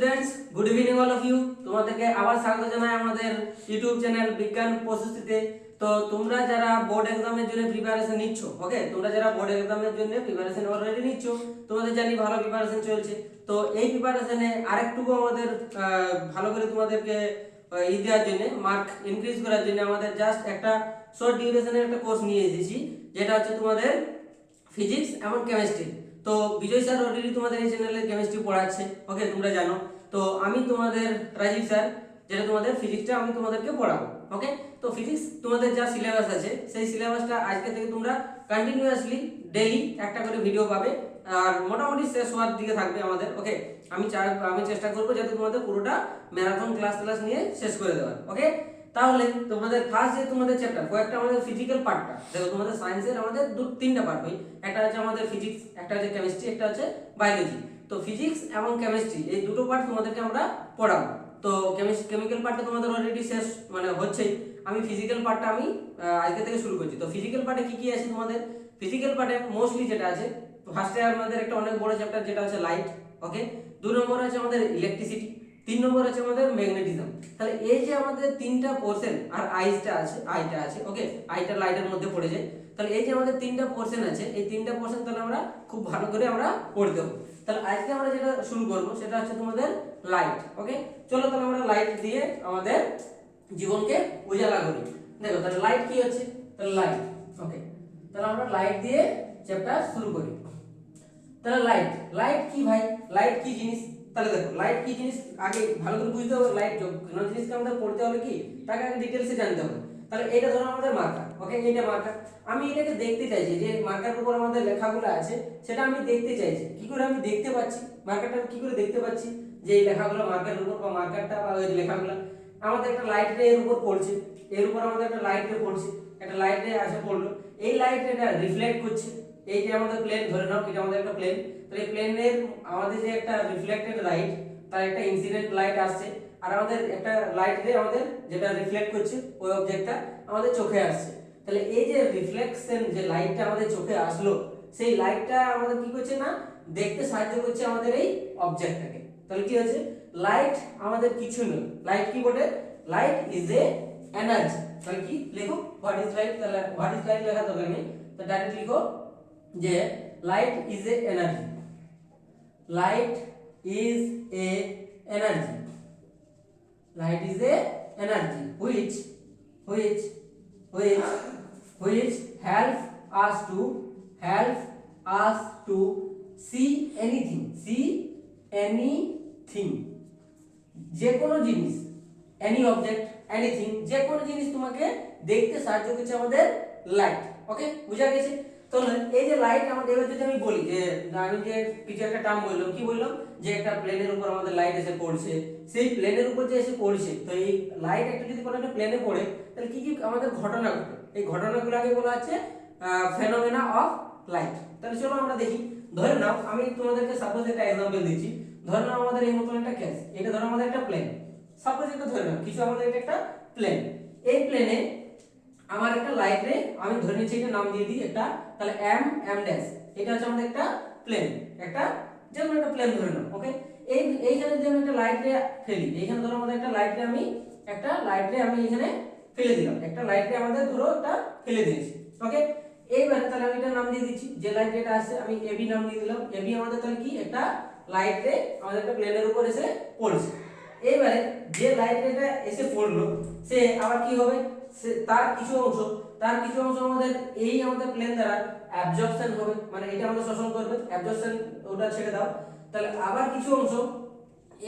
Students, good evening all of you. তোমাদেরকে আবার স্বাগত জানাই আমাদের ইউটিউব চ্যানেল বিজ্ঞান প্রস্তুতিতে। তো তোমরা যারা বোর্ড এক্সামের জন্য প্রিপারেশন নিচ্ছ, ওকে, তোমরা যারা বোর্ড এক্সামের জন্য প্রিপারেশন অলরেডি নিচ্ছ, তোমাদের জানি ভালো প্রিপারেশন চলছে। তো এই প্রিপারেশনে আরেকটুকু আমাদের ভালো করে তোমাদেরকে দেওয়ার জন্য, মার্ক ইনক্রিজ করার জন্য আমাদের জাস্ট একটা শর্ট ডিউরেশনের একটা কোর্স নিয়ে এসেছি, যেটা হচ্ছে তোমাদের ফিজিক্স এবং কেমিস্ট্রি। তো বিজয় স্যার অলরেডি তোমাদের এই চ্যানেলে কেমিস্ট্রি পড়াচ্ছে, ওকে, তোমরা জানো। তো আমি তোমাদের রাজীব স্যার, যেটা তোমাদের ফিজিক্সটা আমি তোমাদেরকে পড়াবো, ওকে। তো ফিজিক্স তোমাদের যা সিলেবাস আছে সেই সিলেবাসটা আজকে থেকে তোমরা কন্টিনিউয়াসলি ডেইলি একটা করে ভিডিও পাবে, আর মোটামুটি শেষ হওয়ার দিকে থাকবে আমাদের, ওকে। আমি চেষ্টা করবো যাতে তোমাদের পুরোটা ম্যারাথন ক্লাস নিয়ে শেষ করে দেওয়ার, ওকে। তাহলে তোমাদের ফার্স্ট যে তোমাদের চ্যাপ্টার, কয়েকটা আমাদের ফিজিক্যাল পার্টটা দেখো, তোমাদের সায়েন্সের আমাদের তিনটা পার্ট হয়, একটা হচ্ছে আমাদের ফিজিক্স, একটা হচ্ছে কেমিস্ট্রি, একটা হচ্ছে বায়োলজি। তো ফিজিক্স এবং কেমিস্ট্রি এই দুটো পার্ট তোমাদেরকে আমরা পড়াবো। তো কেমিক্যাল পার্টটা তোমাদের অলরেডি শেষ মানে হচ্ছেই। আমি ফিজিক্যাল পার্টটা আমি আজকে থেকে শুরু করছি। তো ফিজিক্যাল পার্টে কি কি আছে তোমাদের? ফিজিক্যাল পার্টে মোস্টলি যেটা আছে, ফার্স্টে আমাদের একটা অনেক বড় চ্যাপ্টার যেটা হচ্ছে লাইট, ওকে। 2 নম্বর আছে আমাদের ইলেকট্রিসিটি, 3 নম্বর আছে আমাদের ম্যাগনেটিজম। তাহলে এই যে আমাদের তিনটা পোরশন, আর আইটা আছে, ওকে, আইটা লাইটের মধ্যে পড়ে যায়। তাহলে এই যে আমাদের তিনটা পোরশন আছে, এই তিনটা পোরশন তাহলে আমরা খুব ভালো করে আমরা পড়তে হবে। তাহলে আজকে আমরা যেটা শুরু করব সেটা হচ্ছে তোমাদের লাইট, ওকে। চলো তাহলে আমরা লাইট দিয়ে আমাদের জীবনকে উজালা করি। দেখো তাহলে লাইট কি হচ্ছে, তাহলে লাইট, ওকে। তাহলে আমরা লাইট দিয়ে চ্যাপ্টার শুরু করি। তাহলে লাইট লাইট কি ভাই, লাইট কি জিনিস? তাহলে দেখো লাইট কি জিনিস আগে ভালো করে বুঝতে হবে। লাইট কোন জিনিসকে আমাদের পড়তে হলে কি, তাকে আগে ডিটেইলসে জানতে হবে। তাহলে এটা ধরো আমাদের মার্কার, ওকে, এটা মার্কার। আমি এটাকে দেখতে চাইছি যে মার্কারের উপর আমাদের লেখাগুলো আছে, সেটা আমি দেখতে চাইছি। কি করে আমি দেখতে পাচ্ছি মার্কারটা, কি করে দেখতে পাচ্ছি যে এই লেখাগুলো মার্কারের উপর, বা মার্কারটা বা ওই লেখাগুলো আমাদের একটা লাইট রে এর উপর পড়ছে, এর উপর আমাদের একটা লাইট রে পড়ছে, একটা লাইট রে আসে পড়লো, এই লাইট রেটা রিফ্লেক্ট করছে। এই যে আমাদের প্লেন ধরে নাও, এটা আমাদের একটা প্লেন, তাহলে প্লেনের আমাদের যে একটা রিফ্লেক্টেড লাইট, তার একটা ইনসিডেন্ট লাইট আসছে, আর আমাদের একটা লাইট রে আমাদের যেটা রিফ্লেক্ট করছে ওই অবজেক্টটা আমাদের চোখে আসছে। তাহলে এই যে রিফ্লেকশন, যে লাইটটা আমাদের চোখে আসলো, সেই লাইটটা আমাদের কি করছে না, দেখতে সাহায্য করছে আমাদের এই অবজেক্টটাকে। তাহলে কি হচ্ছে, লাইট আমাদের কিছু নয়। লাইট কি বটে? Light is a energy. তাহলে কি লেখো, হোয়াট ইজ লাইট? তাহলে হোয়াট ইজ লাইট লেখা দরকার নেই, তো ডাইরেক্ট লিখো যে light is a energy. Light is a energy. Light is a energy which help us to see anything, যে কোনো জিনিস, any object, anything, যে কোনো জিনিস তোমাকে দেখতে সাহায্য করছে আমাদের লাইট, ওকে, বুঝা গেছে? তো এই যে লাইট আমাদের, এবার যদি আমি বলি যে আমি যে কিছু একটা টার্ম বললাম, কি বললাম, যে একটা প্লেনের উপর আমাদের লাইট এসে পড়ছে, সেই প্লেনের উপর যে এসে পড়ছে, তো এই লাইট একটা যদি কোনো একটা প্লেনে পড়ে, তাহলে কি কি আমাদের ঘটনা ঘটে, এই ঘটনাগুলোকে বলা হচ্ছে ফেনোমেনা অফ লাইট। তাহলে চলো আমরা দেখি। ধরে নাও আমি তোমাদেরকে সাপোজ একটা एग्जांपल দিচ্ছি। ধরে নাও আমাদের এই মতন একটা কেস, এটা ধরো আমাদের একটা প্লেন, সাপোজ এটা ধরে নাও কিছু আমাদের এটা একটা প্লেন। এই প্লেনে আমার একটা লাইট রে, আমি ধরে নিচ্ছি এটা নাম দিয়ে দিই একটা, তাহলে এম ড্যাশ, এটা হচ্ছে আমাদের একটা প্লেন, একটা যেমন একটা প্লেন ধরে নাও, ওকে। এইখানে যদি আমি একটা লাইট রে ফেলি, এইখানে ধরো আমাদের একটা লাইট রে আমি এখানে ফেলে দিলাম, একটা লাইট রে আমাদের ধরো একটা ফেলে দিয়েছি, ওকে। এইবারে তাহলে আমি এটা নাম দিয়ে দিচ্ছি, যে লাইট রেটা আছে আমি এবি নাম দিয়ে দিলাম। এবি আমাদের তাহলে কি, একটা লাইট রে আমাদের একটা প্লেনের উপর এসে পড়ছে। এইবারে যে লাইট রেটা এসে পড়লো, সে আবার কি হবে, তার কিছু অংশ আমাদের এই আমাদের প্লেন দ্বারা অ্যাবজর্পশন হবে, মানে এটা আমাদের শোষণ করবে, অ্যাবজর্পশন ওটা ছেড়ে দাও। তাহলে আবার কিছু অংশ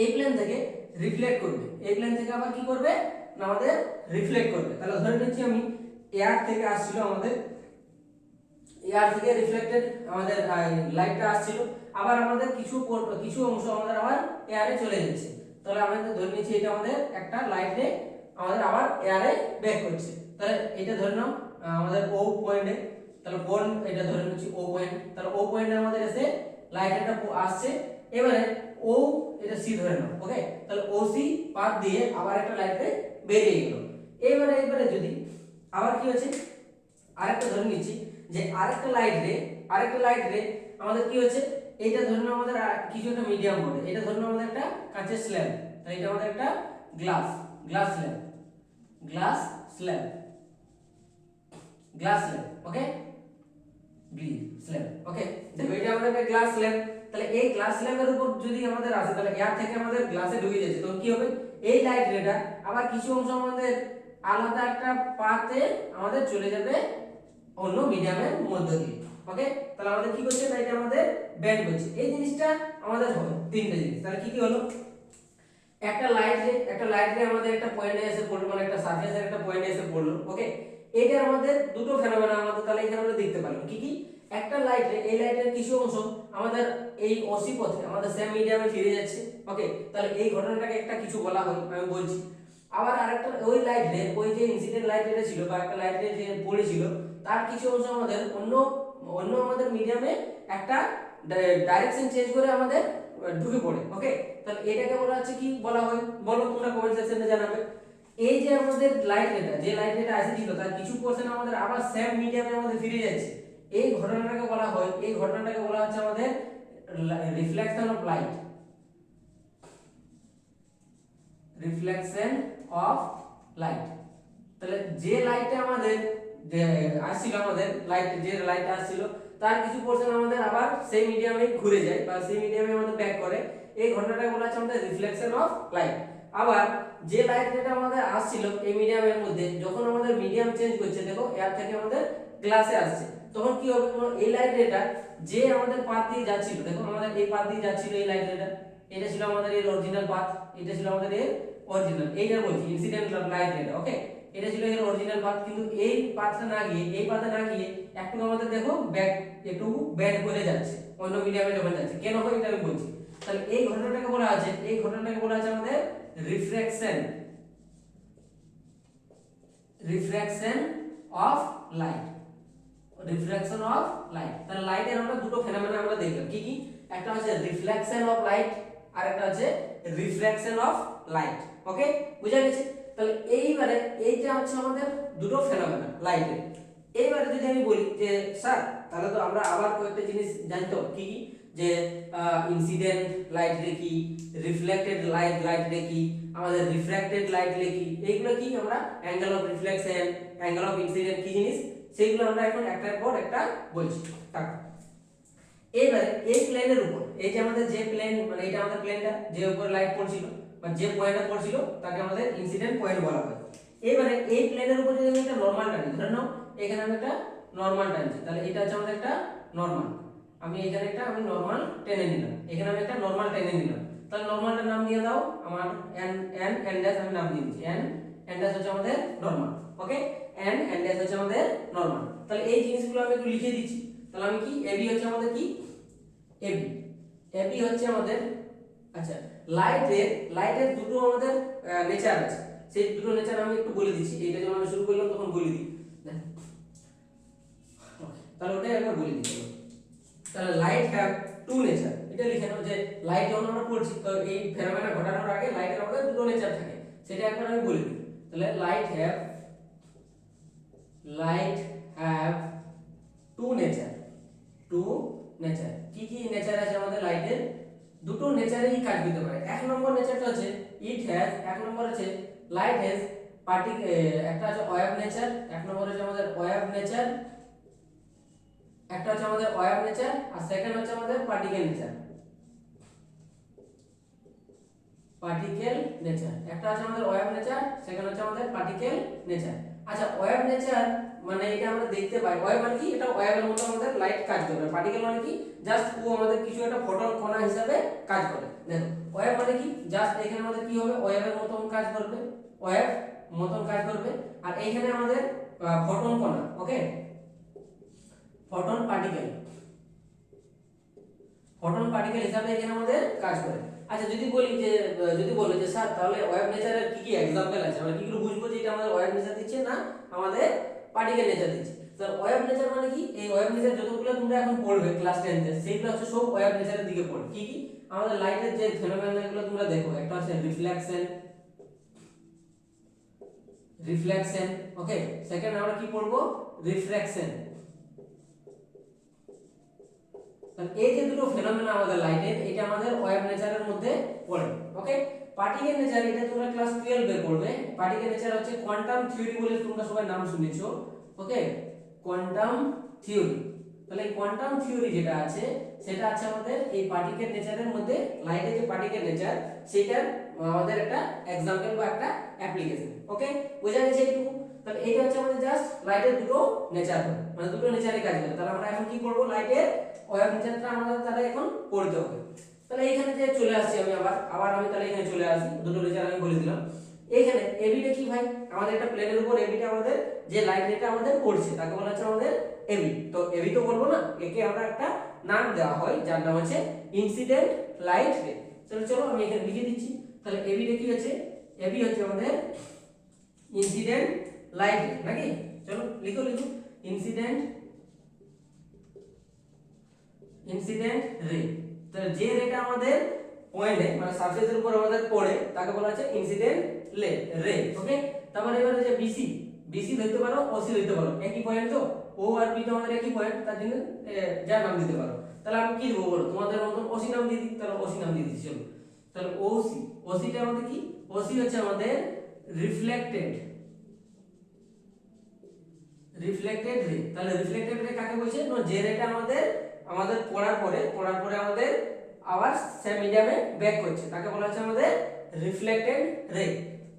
এই প্লেন থেকে রিফ্লেক্ট করবে, এই প্লেন থেকে আবার কি করবে না, আমাদের রিফ্লেক্ট করবে। তাহলে ধরে নিচ্ছি আমি এয়ার থেকে আসছিল, আমাদের এয়ার থেকে রিফ্লেক্টেড আমাদের লাইটটা আসছিল, আবার আমাদের কিছু অংশ আমাদের আবার এয়ারে চলে যাচ্ছে। তাহলে আমাদের ধরে নিচ্ছি এটা আমাদের একটা লাইট রে আমাদের আবার এয়ারে ব্যাক করছে। তাহলে এটা ধরে নাও আমাদের ও পয়েন্টে, তাহলে এটা ধরে নিচ্ছি ও পয়েন্ট, তাহলে ও পয়েন্টে আমাদের এসে লাইট এটা আসছে। এবারে ও এটা সি ধরে নাও, ওকে। তাহলে ও সি পাথ দিয়ে আবার একটা লাইট রে বেরিয়ে গেল। এবারে যদি আবার কি হচ্ছে, আরেকটা ধরে নিচ্ছি যে আরেকটা লাইট রে আমাদের কি হচ্ছে, এইটা ধরে নাও আমাদের কিছু একটা মিডিয়াম বডি, এটা ধরে নাও আমাদের একটা কাঁচের স্ল্যাব, তাহলে এটা আমাদের একটা glass slab, glass slab, glass slab, okay, B slab, okay. দেখো এটা আমাদের একটা গ্লাস স্ল্যাব, তাহলে এই গ্লাস স্ল্যাবের উপর যদি আমাদের আসে তাহলে এয়ার থেকে আমাদের গ্লাসে ঢুকে যাচ্ছে, তখন কি হবে, এই লাইট রেটা আবার কিছু অংশ আমাদের আলাদা একটা পাতে আমাদের চলে যাবে অন্য মিডিয়ামের মধ্য দিয়ে, ওকে। তাহলে আমাদের কি করছে না, এটা আমাদের ব্যান্ড করছে। এই জিনিসটা আমাদের হবে তিনটে জিনিস, তাহলে কি কি হলো, একটা লাইট রে আমাদের একটা পয়েন্টে এসে পড়লো, মানে একটা সারফেসের একটা পয়েন্টে এসে পড়লো, ওকে। এইটার আমাদের দুটো ফেনোমেনা আমাদের তাহলে এখানে আমরা দেখতে পারলাম কি কি, একটা লাইট রে, এই লাইটের কিছু অংশ আমাদের এই অসি পথে আমাদের সেম মিডিয়ামে ফিরে যাচ্ছে, ওকে। তাহলে এই ঘটনাটাকে একটা কিছু বলা হয়, আমি বলছি। আবার আরেকটা ওই লাইট রে, ওই যে ইনসিডেন্ট লাইট রে ছিল বা একটা লাইট রে যে পড়েছিল তার কিছু অংশ আমাদের অন্য অন্য আমাদের মিডিয়ামে একটা ডাইরেকশন চেঞ্জ করে আমাদের ঢুকে পড়ে, ওকে। তাহলে এটাকে বলা হচ্ছে কি বলা হয়, বলো তোমরা কমেন্ট সেকশনে জানাবে। এই যে আমাদের লাইট রেটা, যে লাইট রেটা আসছিল তার কিছু পোরশন আমাদের আবার সেম মিডিয়ামে আমাদের ফিরে যাচ্ছে, এই ঘটনাটাকে বলা হয়, এই ঘটনাটাকে বলা হচ্ছে আমাদের reflection of light, reflection of light. তাহলে যে লাইটটা আমাদের আসছিল, আমাদের লাইট যে লাইটটা আসছিল তার কিছু পোরশন আমাদের আবার সেই মিডিয়ামে ঘুরে যায় বা সেই মিডিয়ামে আমাদের ব্যাক করে, এই ঘটনাটাকে বলা হচ্ছে আমাদের রিফ্লেকশন অফ লাইট। আবার যে লাইট যেটা আমাদের আসছিল এই মিডিয়ামের মধ্যে, যখন আমাদের মিডিয়াম চেঞ্জ করছে, দেখো এয়ার থেকে আমাদের গ্লাসে আসছে, তখন কি হবে, এই লাইট রেটা যে আমাদের পাথ দিয়ে যাচ্ছিল, দেখো আমাদের এই পাথ দিয়ে যাচ্ছিল এই লাইট রেটা, এটা ছিল আমাদের এর অরিজিনাল পাথ, এটা ছিল আমাদের এর অরিজিনাল, এইটা বলছি ইনসিডেন্ট লাইট রেটা, ওকে। এটা ছিল এর অরিজিনাল পাথ, কিন্তু এই পাথটা না গিয়ে, এই পাথে না গিয়ে একটু আমাদের দেখো ব্যাক, একটু ব্যাক করে যাচ্ছে অন্য মিডিয়ামে যখন যাচ্ছে, কেন হয় এটা আমি বলছি। তাহলে এই ঘটনাটাকে বলা আছে, এই ঘটনাটাকে বলা আছে আমাদের refraction, refraction of light, refraction of light. তাহলে লাইটের আমরা দুটো ফেনোমেনা আমরা দেখলাম কি কি, একটা হচ্ছে রিফ্লেকশন অফ লাইট আর একটা হচ্ছে রিফ্র্যাকশন অফ লাইট, ওকে, বুঝা গেছে। তাহলে এইবারে এইটা হচ্ছে আমাদের দুটো ফেনোমেনা লাইটের। এইবারে যদি আমি বলি যে স্যার তাহলে তো আমরা আবার কয়েকটা জিনিস জানতো কি কি, যে ইনসিডেন্ট লাইট রে কি, রিফ্লেক্টেড লাইট রে কি, আমাদের রিফ্র্যাক্টেড লাইট রে কি, এইগুলো কি আমরা angle of reflection, angle of incident কি জিনিস, সেইগুলো আমরা এখন একটার পর একটা বলছি, থাকো। এবারে এই প্লেনের উপর, এই যে আমাদের যে প্লেন, মানে এটা আমাদের প্লেনটা যে উপরে লাইট পড়ছিল বা যে পয়েন্টটা পড়ছিল তাকে আমাদের ইনসিডেন্ট পয়েন্ট বলা হয়। এবারে এই প্লেনের উপর যদি আমি একটা নরমাল টানি, ধরে নাও এখানে আমি একটা নরমাল টানছি, তাহলে এটা হচ্ছে আমাদের একটা নরমাল, আমি এখানে একটা আমি নরমাল টেনে নিলাম, এখানে আমি একটা নরমাল টেনে নিলাম, তাহলে নরমালটার নাম দিয়ে দাও আমার এন এন এন ড্যাশ, আমি নাম দিয়ে দিচ্ছি এন এন ড্যাশ হচ্ছে আমাদের নরমাল, ওকে, এন এন ড্যাশ হচ্ছে আমাদের নরমাল। তাহলে এই জিনিসগুলো আমি একটু লিখে দিচ্ছি, তাহলে আমি কি এবি হচ্ছে আমাদের কি, এবি, এবি হচ্ছে আমাদের, আচ্ছা লাইটের দুটো আমাদের নেচার আছে, সেই দুটো নেচার আমি একটু বলে দিচ্ছি, এইটা যখন আমি শুরু করলাম তখন বলে দিই, তাহলে ওটাই একবার বলে দিই। তাহলে লাইট হ্যাভ টু নেচার, এটা লিখে নাও যে লাইট যখন আমরা পড়ছি তো এই ফেনোমেনা ঘটানোর আগে লাইটের আমাদের দুটো নেচার থাকে, সেটা একবার আমি বলে দিই। তাহলে light have to nature, two nature, কি কি নেচার আছে আমাদের লাইটের, দুটো নেচারেই কাজ দিতে পারে। এক নম্বর নেচারটা হচ্ছে ইট হ্যাজ, এক নম্বর আছে লাইট হ্যাজ একটা আছে ওয়েভ নেচার, এক নম্বর হচ্ছে আমাদের ওয়েভ নেচার, একটা হচ্ছে আমাদের ওয়েভ নেচার, আর সেকেন্ড হচ্ছে আমাদের পার্টিকেল নেচার, পার্টিকেল নেচার, একটা আছে আমাদের ওয়েভ নেচার, সেকেন্ড হচ্ছে আমাদের পার্টিকেল নেচার। আচ্ছা ওয়েভ নেচার মানে এটা আমরা দেখতে পাই, ওয়েভ মানে কি, এটা ওয়েভের মতো আমাদের লাইট কাজ করবে, পার্টিকেল মানে কি জাস্ট ও আমাদের কিছু একটা ফোটন কণা হিসেবে কাজ করে। দেখো ওয়েভ মানে কি, জাস্ট এখানে আমাদের কি হবে, ওয়েভের মতন কাজ করবে, ওয়েভ মতন কাজ করবে, আর এইখানে আমাদের ফোটন কণা, ওকে, ফোটন পার্টিকেল, ফোটন পার্টিকেল হিসাবে এখানে আমাদের কাজ করে। আচ্ছা যদি বলি যে, যদি বলে যে স্যার তাহলে ওয়েভ নেচারের কি কি एग्जांपल আছে, আমরা কি করে বুঝবো যে এটা আমাদের ওয়েভ নেচার দিচ্ছে না আমাদের পার্টিকেল নেচার দিচ্ছে। তো ওয়েভ নেচার মানে কি, এই ওয়েভ নেচার যতগুলো তোমরা এখন পড়বে ক্লাস 10 তে সেইগুলো হচ্ছে সব ওয়েভ নেচারের দিকে পড়ে। কি কি আমাদের লাইটের যে ফেনোমেনাগুলো তোমরা দেখো, একটা হচ্ছে রিফ্লেকশন, ওকে, সেকেন্ড আমরা কি পড়বো রিফ্র্যাকশন, তাহলে এই যে দুটো ফেনোমেনা আমাদের লাইটের, এটা আমাদের ওয়েভ নেচারের মধ্যে পড়ে। ওকে, পার্টিকেল নেচার এটা তোমরা ক্লাস 12 এ পড়বে। পার্টিকেল নেচার হচ্ছে কোয়ান্টাম থিওরি বলে তোমরা সবাই নাম শুনেছো। ওকে, কোয়ান্টাম থিওরি। তাহলে এই কোয়ান্টাম থিওরি যেটা আছে সেটা আছে আমাদের এই পার্টিকেল নেচারের মধ্যে, লাইটের যে পার্টিকেল নেচার সেটার আমাদের একটা एग्जांपल বা একটা অ্যাপ্লিকেশন। ওকে, বোঝা গেছে এইটুকু? তাহলে এইটা হচ্ছে আমাদের জাস্ট লাইটের দুটো নেচার, মানে দুটো নেচারে কাজ করে। তাহলে আমরা এখন কি করব, লাইটের ওয়েভ নেচারটা আমাদের তাহলে এখন পড়তে হবে। তাহলে এইখানে যে চলে আসছি আমি আবার আমি তাহলে এখানে চলে আসি, দুটো নেচার আমি বলে দিলাম। এইখানে এবিটা কি ভাই, আমাদের একটা প্লেনের উপর এবিটা আমাদের যে লাইট রেটা আমাদের পড়ছে তাকে বলা হচ্ছে আমাদের এবি। তো এবি তো বলবো না, একে আমরা একটা নাম দেওয়া হয় যার নাম হচ্ছে ইনসিডেন্ট লাইট রে। চলো আমি এখানে লিখে দিচ্ছি। তাহলে এবিটা কি হচ্ছে, এবি হচ্ছে আমাদের ইনসিডেন্ট লাইট রে, নাকি? চলো লিখো ইনসিডেন্ট রে। তাহলে যে রেটা আমাদের পয়েন্টে মানে সারফেসের উপর আমাদের পড়ে তাকে বলা হচ্ছে ইনসিডেন্ট রে। ওকে, তারপরে এবারে যে বিসি ধরতে পারো, ওসি ধরতে পারো, একই পয়েন্ট তো, ও আর বি তো আমাদের একই পয়েন্ট, তার জন্য যা নাম দিতে পারো। তাহলে আমি কি দেবো বলো, তোমাদের মতন ওসি নাম দিয়ে দিই। তাহলে ওসি নাম দিয়ে দিচ্ছি। চলো তাহলে ওসিটা আমাদের কি, ওসি হচ্ছে আমাদের রিফ্লেক্টেড রে। তাহলে রিফ্লেক্টেড রে কাকে বলছে, যে রেটা আমাদের পড়ার পরে আমাদের আবার সেম মিডিয়ামে ব্যাক করছে তাকে বলা হচ্ছে আমাদের রিফ্লেক্টেড রে।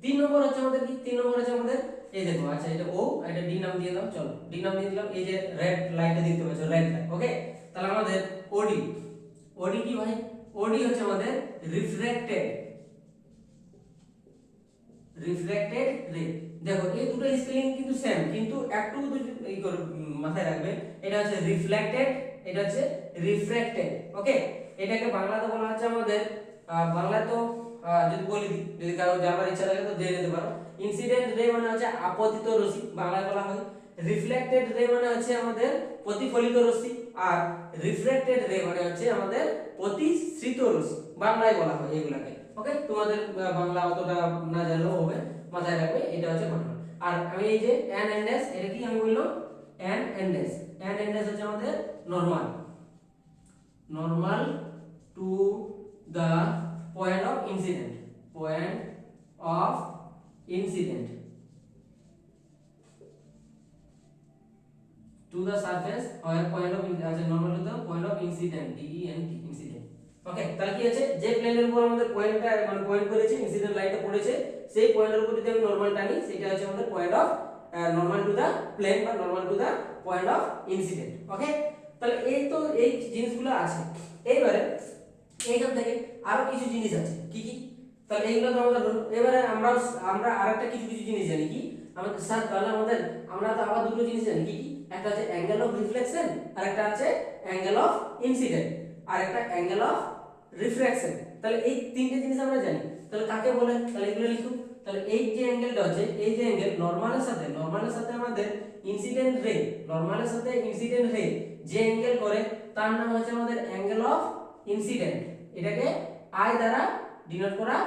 3 নম্বর হচ্ছে আমাদের কি, 3 নম্বর হচ্ছে আমাদের এই দেখো, আচ্ছা এটা ও, এটা ডি নাম দিয়ে দাও। চলো ডি নাম দিয়ে দিলাম। এই যে রেড লাইটটা দেখতে পাচ্ছ, রেড লাইট। ওকে, তাহলে আমাদের ওডি কি ভাই, ওডি হচ্ছে আমাদের রিফ্র্যাক্টেড রে। দেখো এই দুটো স্পেলিং কিন্তু সেম, কিন্তু একটু এই করে মাথায় রাখবে, এটা হচ্ছে রিফ্লেক্টেড, এটা হচ্ছে রিফ্র্যাক্টেড। ওকে, এটাকে বাংলাতে বলা হচ্ছে আমাদের বাংলায় তো যদি বলি দিই, যদি কারো জানার ইচ্ছা থাকে তো জেনে নিতে পারো। ইনসিডেন্ট রে মানে হচ্ছে আপতিত রশ্মি, বাংলায় বলা হয়। রিফ্লেক্টেড রে মানে হচ্ছে আমাদের প্রতিফলিত রশ্মি, আর রিফ্র্যাক্টেড রে মানে হচ্ছে আমাদের প্রতিসৃত রশ্মি, বাংলায় বলা হয় এগুলাকে। ওকে, তোমাদের বাংলা অতটা না জানলেও হবে, মাথায় রাখবে এটা হচ্ছে ঘটনা। আর আমি এই যে এন এন্ড এস, এটা কি আমি বললাম, এন এন্ড এস হচ্ছে আমাদের normal to the point of incident to the surface or point of normal to the point of incident, incident. ওকে, তাহলে কি আছে, যে প্লেনের উপর আমাদের পয়েন্টটা মানে পয়েন্ট করেছে, ইনসিডেন্ট লাইটটা পড়েছে, সেই পয়েন্টের উপর যদি আমি নরমাল টানি সেটা হচ্ছে আমাদের point of normal to the plane বা normal to the point of incident. Okay, তাহলে এই জিনিসগুলো আছে। এইবারে এইখান থেকে আরো কিছু জিনিস আছে, কি তাহলে এইগুলো তো আমাদের, এবারে আমরা আরেকটা কিছু জিনিস জানি কি আমাদের স্যার, তাহলে আমরা তো আবার দুটো জিনিস জানি, কি একটা আছে অ্যাঙ্গেল অফ রিফ্লেকশন, আর একটা আছে অ্যাঙ্গেল অফ ইনসিডেন্ট, আর একটা অ্যাঙ্গেল অফ রিফ্র্যাকশন। তাহলে এই তিনটে জিনিস আমরা জানি। তাহলে কাকে বলে, তাহলে এগুলো লিখো। তাহলে এই যে অ্যাঙ্গেলটা আছে, এই যে অ্যাঙ্গেল নরমালের সাথে আমাদের ইনসিডেন্ট রে, যে অ্যাঙ্গেল করে তার নাম হচ্ছে আমাদের অ্যাঙ্গেল অফ ইনসিডেন্ট। এটাকে আই দ্বারা ডিনোট করা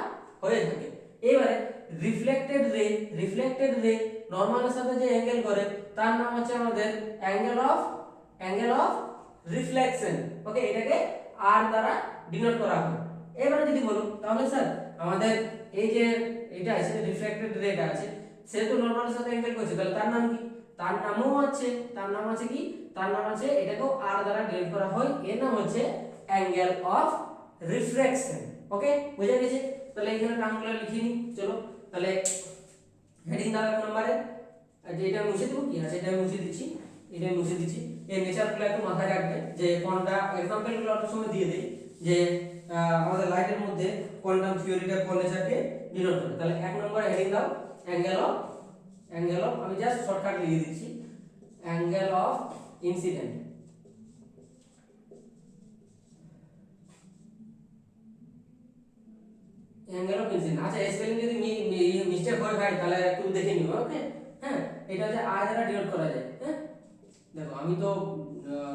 হয়ে থাকে। এবারে রিফ্লেক্টেড রে নরমালের সাথে যে অ্যাঙ্গেল করে তার নাম হচ্ছে আমাদের অ্যাঙ্গেল অফ রিফ্লেকশন। ওকে, এটাকে আর দ্বারা ডিনোট করা হয়। এবারে যদি বলো, তাহলে স্যার আমাদের এই যে এটা আছে রিফ্লেক্টেড রেটা আছে, সে তো নরমালের সাথে অ্যাঙ্গেল করছে, তাহলে তার নাম কি, তার নাম আছে এটাকেও আর দ্বারা ডিনোট করা হয়, এর নাম হচ্ছে অ্যাঙ্গেল অফ রিফ্র্যাকশন। ওকে, বুঝা গেছে? তাহলে এখানে নামগুলো লিখে নি। চলো তাহলে হেডিং দাও 1 নম্বরে, যে এটা মুছে দেব কি আছে, এটা মুছে দিচ্ছি, এই নেচারগুলো একটু মাথায় রাখবে, যে কোনটা एग्जांपलগুলো অত সময় দিয়ে দেই, যে আমাদের লাইটের মধ্যে কোয়ান্টাম থিওরিটা কোন নেচারকে ডিনোট করে। তাহলে 1 নম্বরে হেডিং দাও অ্যাঙ্গেল অফ, আমি জাস্ট শর্টকাট লিখে দিচ্ছি, অ্যাঙ্গেল অফ ইনসিডেন্ট। আচ্ছা, স্পেলিং যদি মিস্টেক হয় ভাই তাহলে একটু দেখে নিও। ওকে, হ্যাঁ, এটা হচ্ছে আর দ্বারা ডিনোট করা যায়। হ্যাঁ, দেখো আমি তো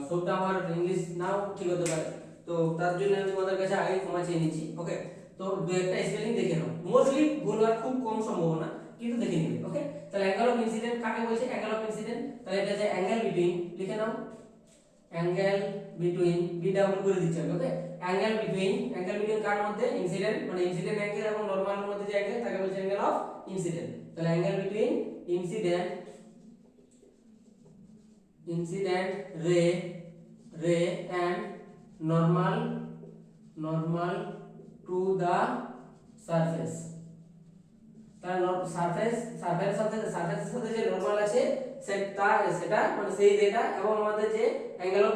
সবটা আমার ইংলিশ নাও ঠিক হতে পারে, তো তার জন্য আমি তোমাদের কাছে আগে ক্ষমা চেয়ে নিচ্ছি। ওকে, তো দু একটা স্পেলিং দেখে নাও, মোস্টলি ভুল হওয়ার খুব কম সম্ভাবনা, কিন্তু দেখে নিবে। ওকে, তাহলে অ্যাঙ্গেল অফ ইনসিডেন্ট কাকে বলছে, অ্যাঙ্গেল অফ ইনসিডেন্ট, তাহলে এটা হচ্ছে অ্যাঙ্গেল বিটুইন, লিখে নাও অ্যাঙ্গেল বিটুইন বি ডাবল করে দিচ্ছি আমি, ওকে। অ্যাঙ্গেল বিটুইন কার মধ্যে, ইনসিডেন্ট মানে ইনসিডেন্ট অ্যাঙ্গেল এবং নরমালের মধ্যে যে অ্যাঙ্গেল তাকে বলছে অ্যাঙ্গেল অফ ইনসিডেন্ট। তাহলে angle between incident ray and normal to the surface. তাহলে সারফেসের সাথে যে নরমাল আছে সেটা মানে সেই রেটা এবং আমাদের যে অ্যাঙ্গেল অফ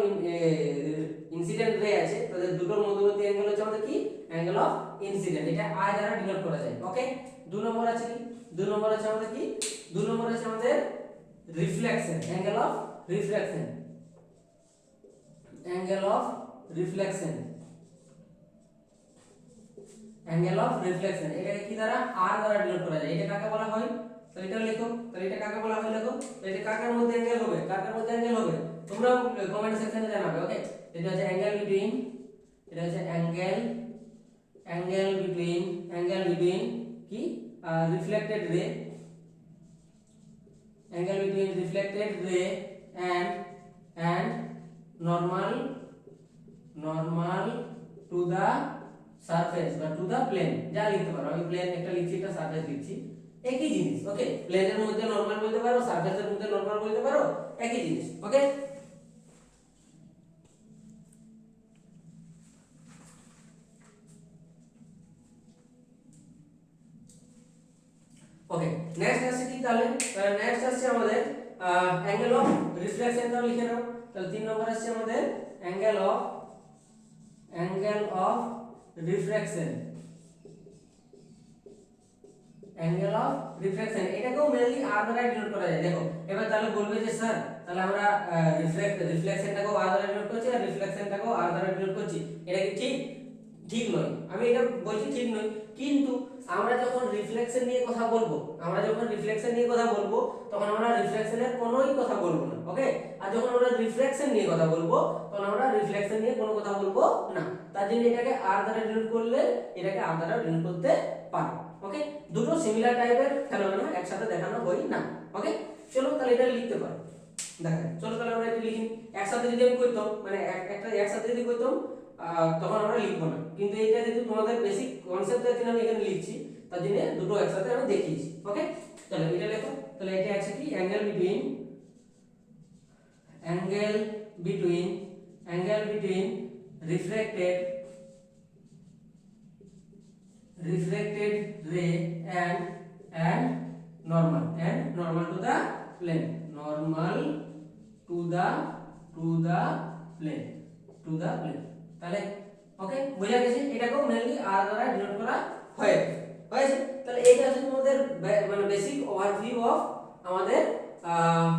ইনসিডেন্ট রে আছে তাদের দুটোর মধ্যবর্তী অ্যাঙ্গেল হচ্ছে আমাদের কি, অ্যাঙ্গেল অফ ইনসিডেন্ট। এটা আই দ্বারা ডিনোট করা যায়, ওকে। 2 নম্বর আছে কি, 2 নম্বর আছে আমাদের কি, 2 নম্বর আছে আমাদের reflection, angle of reflection, angle of reflection, angle of reflection. এটাকে কি দ্বারা, আর দ্বারা ডিনোট করা যায়। এটা কাকে বলা হয়, তো এটা লিখো। তাহলে এটা কাকে বলা হয় লেখো। এটা কার মধ্যে অ্যাঙ্গেল হবে, কার মধ্যে অ্যাঙ্গেল হবে তোমরা কমেন্ট সেকশনে জানাবে, ওকে। এটা হচ্ছে অ্যাঙ্গেল বিটুইন, এটা হচ্ছে অ্যাঙ্গেল বিটুইন কি reflected ray, angle between reflected ray and normal to the surface বা টু দা প্লেন, যা লিখতে পারো। আমি প্লেন একটা লিখছি, একটা সারফেস লিখছি, একই জিনিস, ওকে। প্লেনের মধ্যে নরমাল বলতে পারো, সারফেসের মধ্যে নরমাল বলতে পারো, একই জিনিস, ওকে। ওকে, নেক্সট আসছে কি, তাহলে নেক্সট আসছে আমাদের অ্যাঙ্গেল অফ রিফ্লেকশন। তাহলে লিখে নাও। তাহলে 3 নম্বর আসছে আমাদের angle of reflection, angle of reflection. এটাকেও মেইনলি আর দ্বারা ডিনোট করা যায়। দেখো এবার তাহলে বলবে যে স্যার তাহলে আমরা রিফ্লেকশনটাকেও আর দ্বারা ডিনোট করছি আর রিফ্লেকশনটাকেও আর দ্বারা ডিনোট করছি, এটা কি ঠিক? ঠিক নয়। আমি এটা বলছি ঠিক নয়, কিন্তু আমরা যখন রিফ্লেকশন নিয়ে কথা বলবো, তখন আমরা রিফ্লেকশনের কোনোই কথা বলবো না, ওকে। আর যখন আমরা রিফ্লেকশন নিয়ে কথা বলবো তখন আমরা রিফ্লেকশন নিয়ে কোনো কথা বলবো না। তার জন্য এটাকে আর দ্বারা ডিনোট করলে এটাকে আর দ্বারা ডিনোট করতে পারো, ওকে। দুটো সিমিলার টাইপের ফেনোমেনা একসাথে দেখানো হয় না, ওকে। চলো তাহলে এটা লিখতে পারো, দেখেন। চলো তাহলে আমরা এটা লিখি। একসাথে যদি আমি কইতাম, মানে একটা একসাথে যদি কইতাম তখন আমরা লিখবো না, কিন্তু এটা যেহেতু তোমাদের বেসিক কনসেপ্টের জন্য আমি এখানে লিখছি, তার জন্য দুটো একসাথে আমি দেখিয়েছি, ওকে। চলো এটা লেখো। তাহলে এটা আছে কি, angle between reflected ray and normal to the plane, তাহলে ওকে বোঝা গেছে। এটাকেও মেইনলি আর দ্বারা ডিনোট করা হয়েছে। তাহলে এইটা হচ্ছে তোমাদের মানে বেসিক ওভারভিউ অফ আমাদের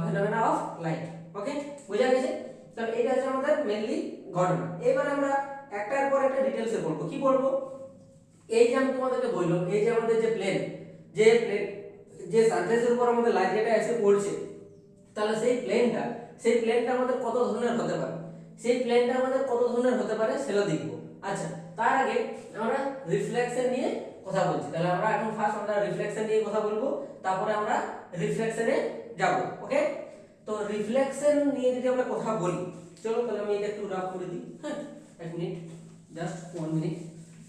ফেনোমেনা অফ লাইট, ওকে। বোঝা গেছে। তাহলে এটা হচ্ছে আমাদের মেইনলি ঘটনা। এবার আমরা একটার পর একটা ডিটেইলসে পড়বো। কি পড়বো? এই যে আমি তোমাদেরকে বললাম, এই যে আমাদের যে প্লেন যে সারফেসের উপর আমাদের লাইট যেটা এসে পড়ছে, তাহলে সেই প্লেনটা আমাদের কত ধরনের হতে পারে, সেটা দেখবো। আচ্ছা, তার আগে আমরা রিফ্লেকশন নিয়ে কথা বলছি। তাহলে আমরা এখন ফার্স্ট আমরা রিফ্লেকশন নিয়ে কথা বলবো, তারপরে আমরা রিফ্লেকশনে যাব, ওকে। তো রিফ্লেকশন নিয়ে যদি আমরা কথা বলি, চলো তাহলে আমি এটা একটু রাফ করে দিই। হ্যাঁ, 1 মিনিট, জাস্ট 1 মিনিট,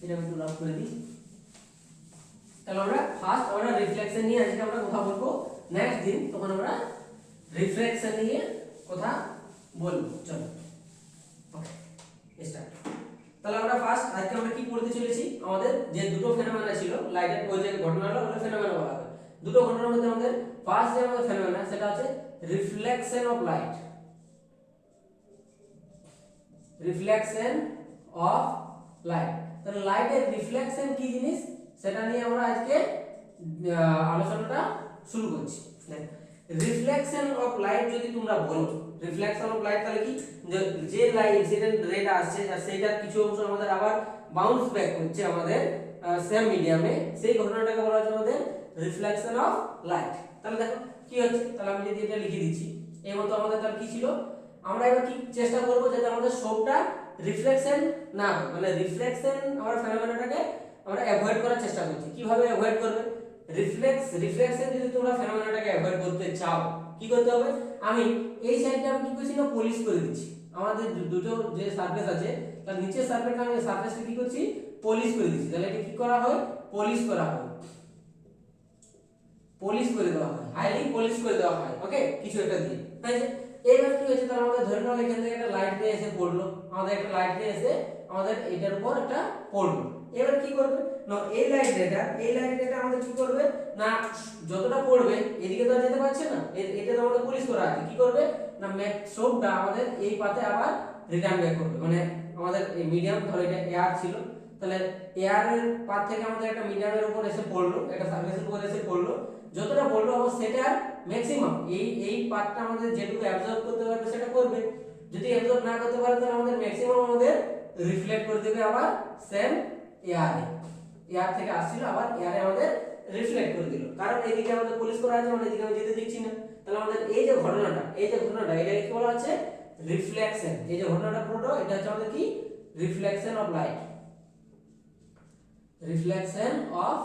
এটা আমি একটু রাফ করে দিই। তাহলে আমরা ফার্স্ট আমরা রিফ্লেকশন নিয়ে আজকে আমরা কথা বলবো, নেক্সট দিন তখন আমরা রিফ্লেকশন নিয়ে কথা বলবো। চলো ওকে, স্টার্ট। তাহলে আমরা ফার্স্ট আজকে আমরা কি পড়তে চলেছি, আমাদের যে দুটো ফেনোমেনা ছিল লাইটের, ওই যে ঘটনাটা ওটা ফেনোমেনা বলা হয়। দুটো ঘটনার মধ্যে আমাদের ফার্স্ট যে আমাদের ফেনোমেনা সেটা হচ্ছে রিফ্লেকশন অফ লাইট, তাহলে লাইটের রিফ্লেকশন কি জিনিস সেটা নিয়ে আমরা আজকে আলোচনাটা শুরু করছি। রিফ্লেকশন অফ লাইট যদি তোমরা বলো, রিফ্লেকশন অফ লাইট তাহলে কি, যে লাইট ইনসিডেন্ট রেটা আসছে আর সেইটার কিছু অংশ আমাদের আবার বাউন্স ব্যাক হচ্ছে আমাদের সেম মিডিয়ামে, সেই ঘটনাটাকে বলা হচ্ছে আমাদের রিফ্লেকশন অফ লাইট। তাহলে দেখো কি হচ্ছে, তাহলে আমি যদি এটা লিখে দিচ্ছি এই মতো, আমাদের তাহলে কি ছিল, আমরা এবার কি চেষ্টা করব যাতে আমাদের সবটা রিফ্লেকশন না হয়, মানে রিফ্লেকশন আমরা ফেনোমেনাটাকে আমরা অ্যাভয়েড করার চেষ্টা করছি। কিভাবে অ্যাভয়েড করবে? রিফ্লেকশন যদি তোমরা ফেনোমেনাটাকে অ্যাভয়েড করতে চাও, কি করতে হবে, আমি এই সাইডটা আমি কি করছি না, পলিশ করে দিচ্ছি। আমাদের দুটো যে সারফেস আছে তার নিচের সারফেসটা আমি সারফেসটা কি করছি পলিশ করে দিচ্ছি, তাহলে এটা কি করা হয় পলিশ করা হয়, পলিশ করে দেওয়া হয়, হাইলি পলিশ করে দেওয়া হয়। ওকে, কিছু একটা দিয়ে তাই যে এইবার কি হয়েছে তাহলে আমাদের ধরে নাও এখান থেকে একটা লাইট রে এসে পড়লো, আমাদের একটা লাইট রে এসে আমাদের এটার উপর একটা পড়লো। এবার কি করবে না এই লাইট রেটা আমাদের কি করবে না যতটা পড়বে এদিকে তো আর যেতে পারছে না, এটা তো আমাদের পলিশ করা আছে, কি করবে না সবটা আমাদের এই পাতে আবার রিটার্ন ব্যাক করবে। মানে আমাদের এই মিডিয়াম ধরো এটা এয়ার ছিল, তাহলে এয়ারের পাত থেকে আমাদের একটা মিডিয়ামের উপর এসে পড়লো, একটা সারফেসের উপর এসে পড়লো, যতটা পড়লো আবার সেটার ম্যাক্সিমাম এই পার্টটা আমাদের যেটুকু অ্যাবজর্ব করতে পারবে সেটা করবে, যদি অ্যাবজর্ব না করতে পারে তাহলে আমাদের ম্যাক্সিমাম আমাদের রিফ্লেক্ট করে দেবে আবার সেম এয়ার থেকে আসছিল আবার এয়ারে আমাদের রিফ্লেক্ট করে দিল, কারণ এইদিকে আমাদের পলিশ করা আছে মানে এদিকে আমি যেতে দিচ্ছি না। তাহলে আমাদের এই যে ঘটনাটা এটাকে কি বলা হচ্ছে রিফ্লেকশন। এই যে ঘটনাটা পুরোটা এটা হচ্ছে আমাদের কি reflection of light, reflection of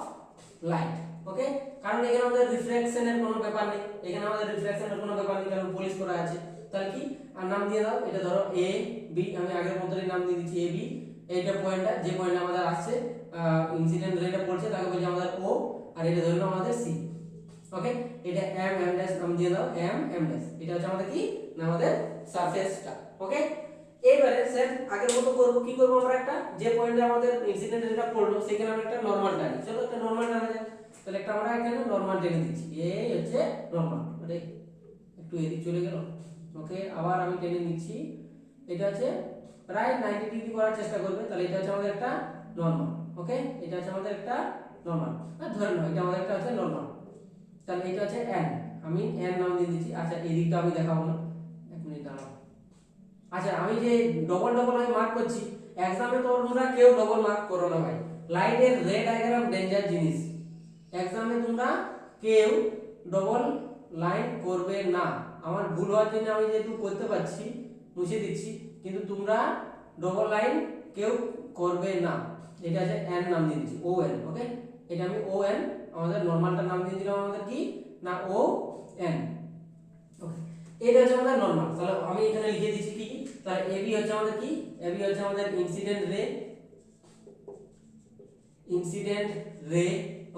light. Okay, কারণ এখানে আমাদের রিফ্লেকশনের কোনো ব্যাপার নেই, এখানে আমাদের রিফ্লেকশনের কোনো ব্যাপার নেই কারণ পলিশ করা আছে। তাহলে কি আর নাম দিয়ে দাও, এটা ধরো এ বি, আমি আগের মতই নাম দিয়ে দিচ্ছি এ বি। এইটা পয়েন্টটা যে পয়েন্টে আমাদের আসছে ইনসিডেন্ট রেটা পড়ছে তাকে বলছি আমাদের ও, আর এটা ধরে নাও আমাদের সি। ওকে, এটা এম এম ড্যাশ নাম দিয়ে দাও এম এম ড্যাশ, এটা হচ্ছে আমাদের কি না আমাদের সারফেসটা। ওকে, এইবারে স্যার আগের মতো করব, কি করব আমরা একটা যে পয়েন্টে আমাদের ইনসিডেন্ট রেটা পড়লো সেখানে আমরা একটা নরমাল টানি, চলো একটা নরমাল টানা যায়। তাহলে একটা আমরা এখানে নরমাল টেনে দিচ্ছি, এই হচ্ছে নরমাল, মানে একটু এদিক চলে গেল। ওকে, আবার আমি টেনে নিচ্ছি, এটা হচ্ছে প্রায় 90 ডিগ্রি করার চেষ্টা করবে, তাহলে এটা হচ্ছে আমাদের একটা নরমাল। ওকে, এটা হচ্ছে আমাদের একটা নরমাল, ধরে নাও এটা আমাদের একটা হচ্ছে নরমাল, তাহলে এটা হচ্ছে n, আমি n নাম দিয়ে দিচ্ছি। আচ্ছা এই দিকটা আমি দেখাবো না, এক মিনিট দাঁড়াও। আচ্ছা আমি যে ডবল আমি মার্ক করছি, এক্সামে তোমরা কেউ ডবল মার্ক করো না ভাই, লাইটের রে ডায়াগ্রাম ডেঞ্জার জিনিস, এক্সামে তোমরা কেউ ডবল লাইন করবে না। আমার ভুল হওয়ার জন্য আমি যেহেতু করতে পারছি মুছে দিচ্ছি, কিন্তু তোমরা ডবল লাইন কেউ করবে না। এটা আছে এন নাম দিয়ে দিচ্ছি ও এন। ওকে, এটা আমি ও এন, আমাদের নরমালটার নাম দিয়ে দিলাম আমাদের কি না ও এন। ওকে, এটা হচ্ছে আমাদের নরমাল। তাহলে আমি এখানে লিখে দিচ্ছি কি কি, তাহলে এবি হচ্ছে আমাদের কি, এবি হচ্ছে আমাদের ইনসিডেন্ট রে,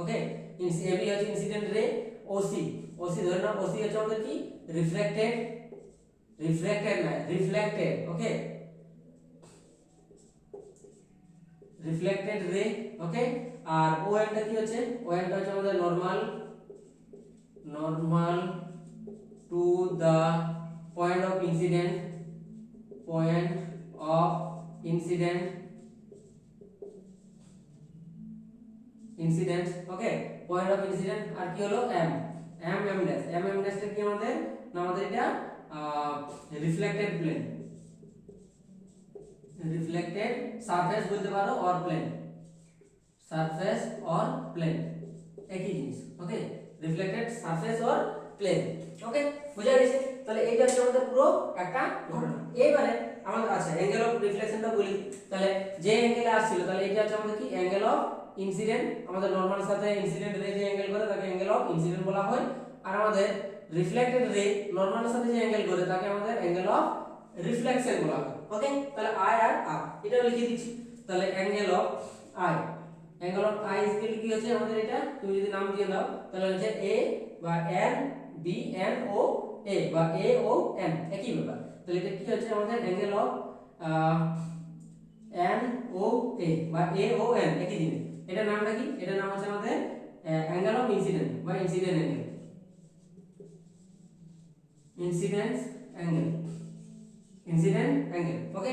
ওকে, এবি হচ্ছে ইনসিডেন্ট রে। ওসি ধরে নাও, ওসি হচ্ছে আমাদের কি রিফ্লেক্টেড না রিফ্লেক্টেড। ওকে, রিফ্লেক্টেড রে। ওকে, আর ওএনটা কি হচ্ছে, ওএনটা হচ্ছে আমাদের normal to the point of incident, okay, point of incident. আর কি হলো এম ড্যাশ, এম ড্যাশটা কি আমাদের না আমাদের এটা রিফ্লেক্টেড প্লেন, রিফ্লেক্টেড সারফেস বলতে পারো or plane, surface or plane একই জিনিস। Okay, reflected surface or plane. Okay, বুঝা গেছে। তাহলে এইটা হচ্ছে আমাদের পুরো একটা ঘটনা। এইবারে আমাদের আচ্ছা অ্যাঙ্গেল অফ রিফ্লেকশনটা বলি, তাহলে যে অ্যাঙ্গেলে আসছিল তাহলে এটা হচ্ছে আমাদের কি অ্যাঙ্গেল অফ ইনসিডেন্ট, আমাদের নরমাল সাথে ইনসিডেন্ট রে যে অ্যাঙ্গেল করে তাকে অ্যাঙ্গেল অফ ইনসিডেন্ট বলা হয়, আর আমাদের রিফ্লেক্টেড রে নরমালের সাথে যে অ্যাঙ্গেল করে তাকে আমাদের অ্যাঙ্গেল অফ রিফ্লেকশন বলা হয়। ওকে, তাহলে আই আর আর এটা লিখে দিচ্ছি। তাহলে অ্যাঙ্গেল অফ আই ইকুয়াল কি হচ্ছে আমাদের, এটা তুমি যদি নাম দিয়ে দাও তাহলে হচ্ছে এ বা এন বি এন ও এ বা এ ও এন একই ব্যাপার। তাহলে এটা কি হচ্ছে আমাদের অ্যাঙ্গেল অফ এন ও এ বা এ ও এন একই জিনিস। এটা নামটা কি, এটা নাম হচ্ছে আমাদের অ্যাঙ্গেল অফ ইনসিডেন্ট বা ইনসিডেন্ট অ্যাঙ্গেল। ওকে,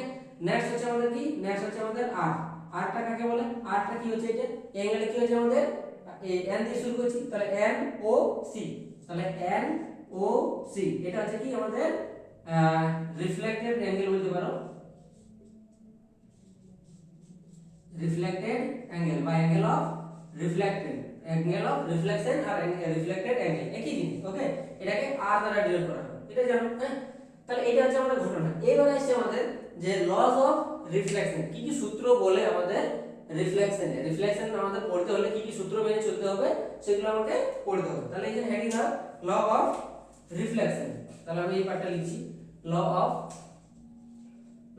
নেক্সট হচ্ছে আমাদের কি, নেক্সট হচ্ছে আমাদের আর। আরটা কাকে বলে, আরটা কি হচ্ছে, এটা অ্যাঙ্গেলে কি হচ্ছে আমাদের এন দিয়ে শুরু করছি, তাহলে এন ও সি, তাহলে এন ও সি এটা হচ্ছে কি আমাদের রিফ্লেক্টেড অ্যাঙ্গেল বলতে পারো, রিফ্লেক্টেড অ্যাঙ্গেল বা অ্যাঙ্গেল অফ রিফ্লেকশন আর রিফ্লেক্টেড অ্যাঙ্গেল একই জিনিস। ওকে, এটাকে আর দ্বারা ডিনোট করা হয়, এটা জানো। হ্যাঁ, তাহলে এটা হচ্ছে আমাদের ঘটনা। এবারে আসছে আমাদের যে লস অফ রিফ্লেকশন, কি কি সূত্র বলে আমাদের রিফ্লেকশন আমাদের পড়তে হলে কি কি সূত্র মেনে চলতে হবে সেগুলো আমাকে পড়তে হবে। তাহলে এই যে হেডিং দাও ল অফ রিফ্লেকশন, তাহলে আমি এই পার্টটা লিখছি law of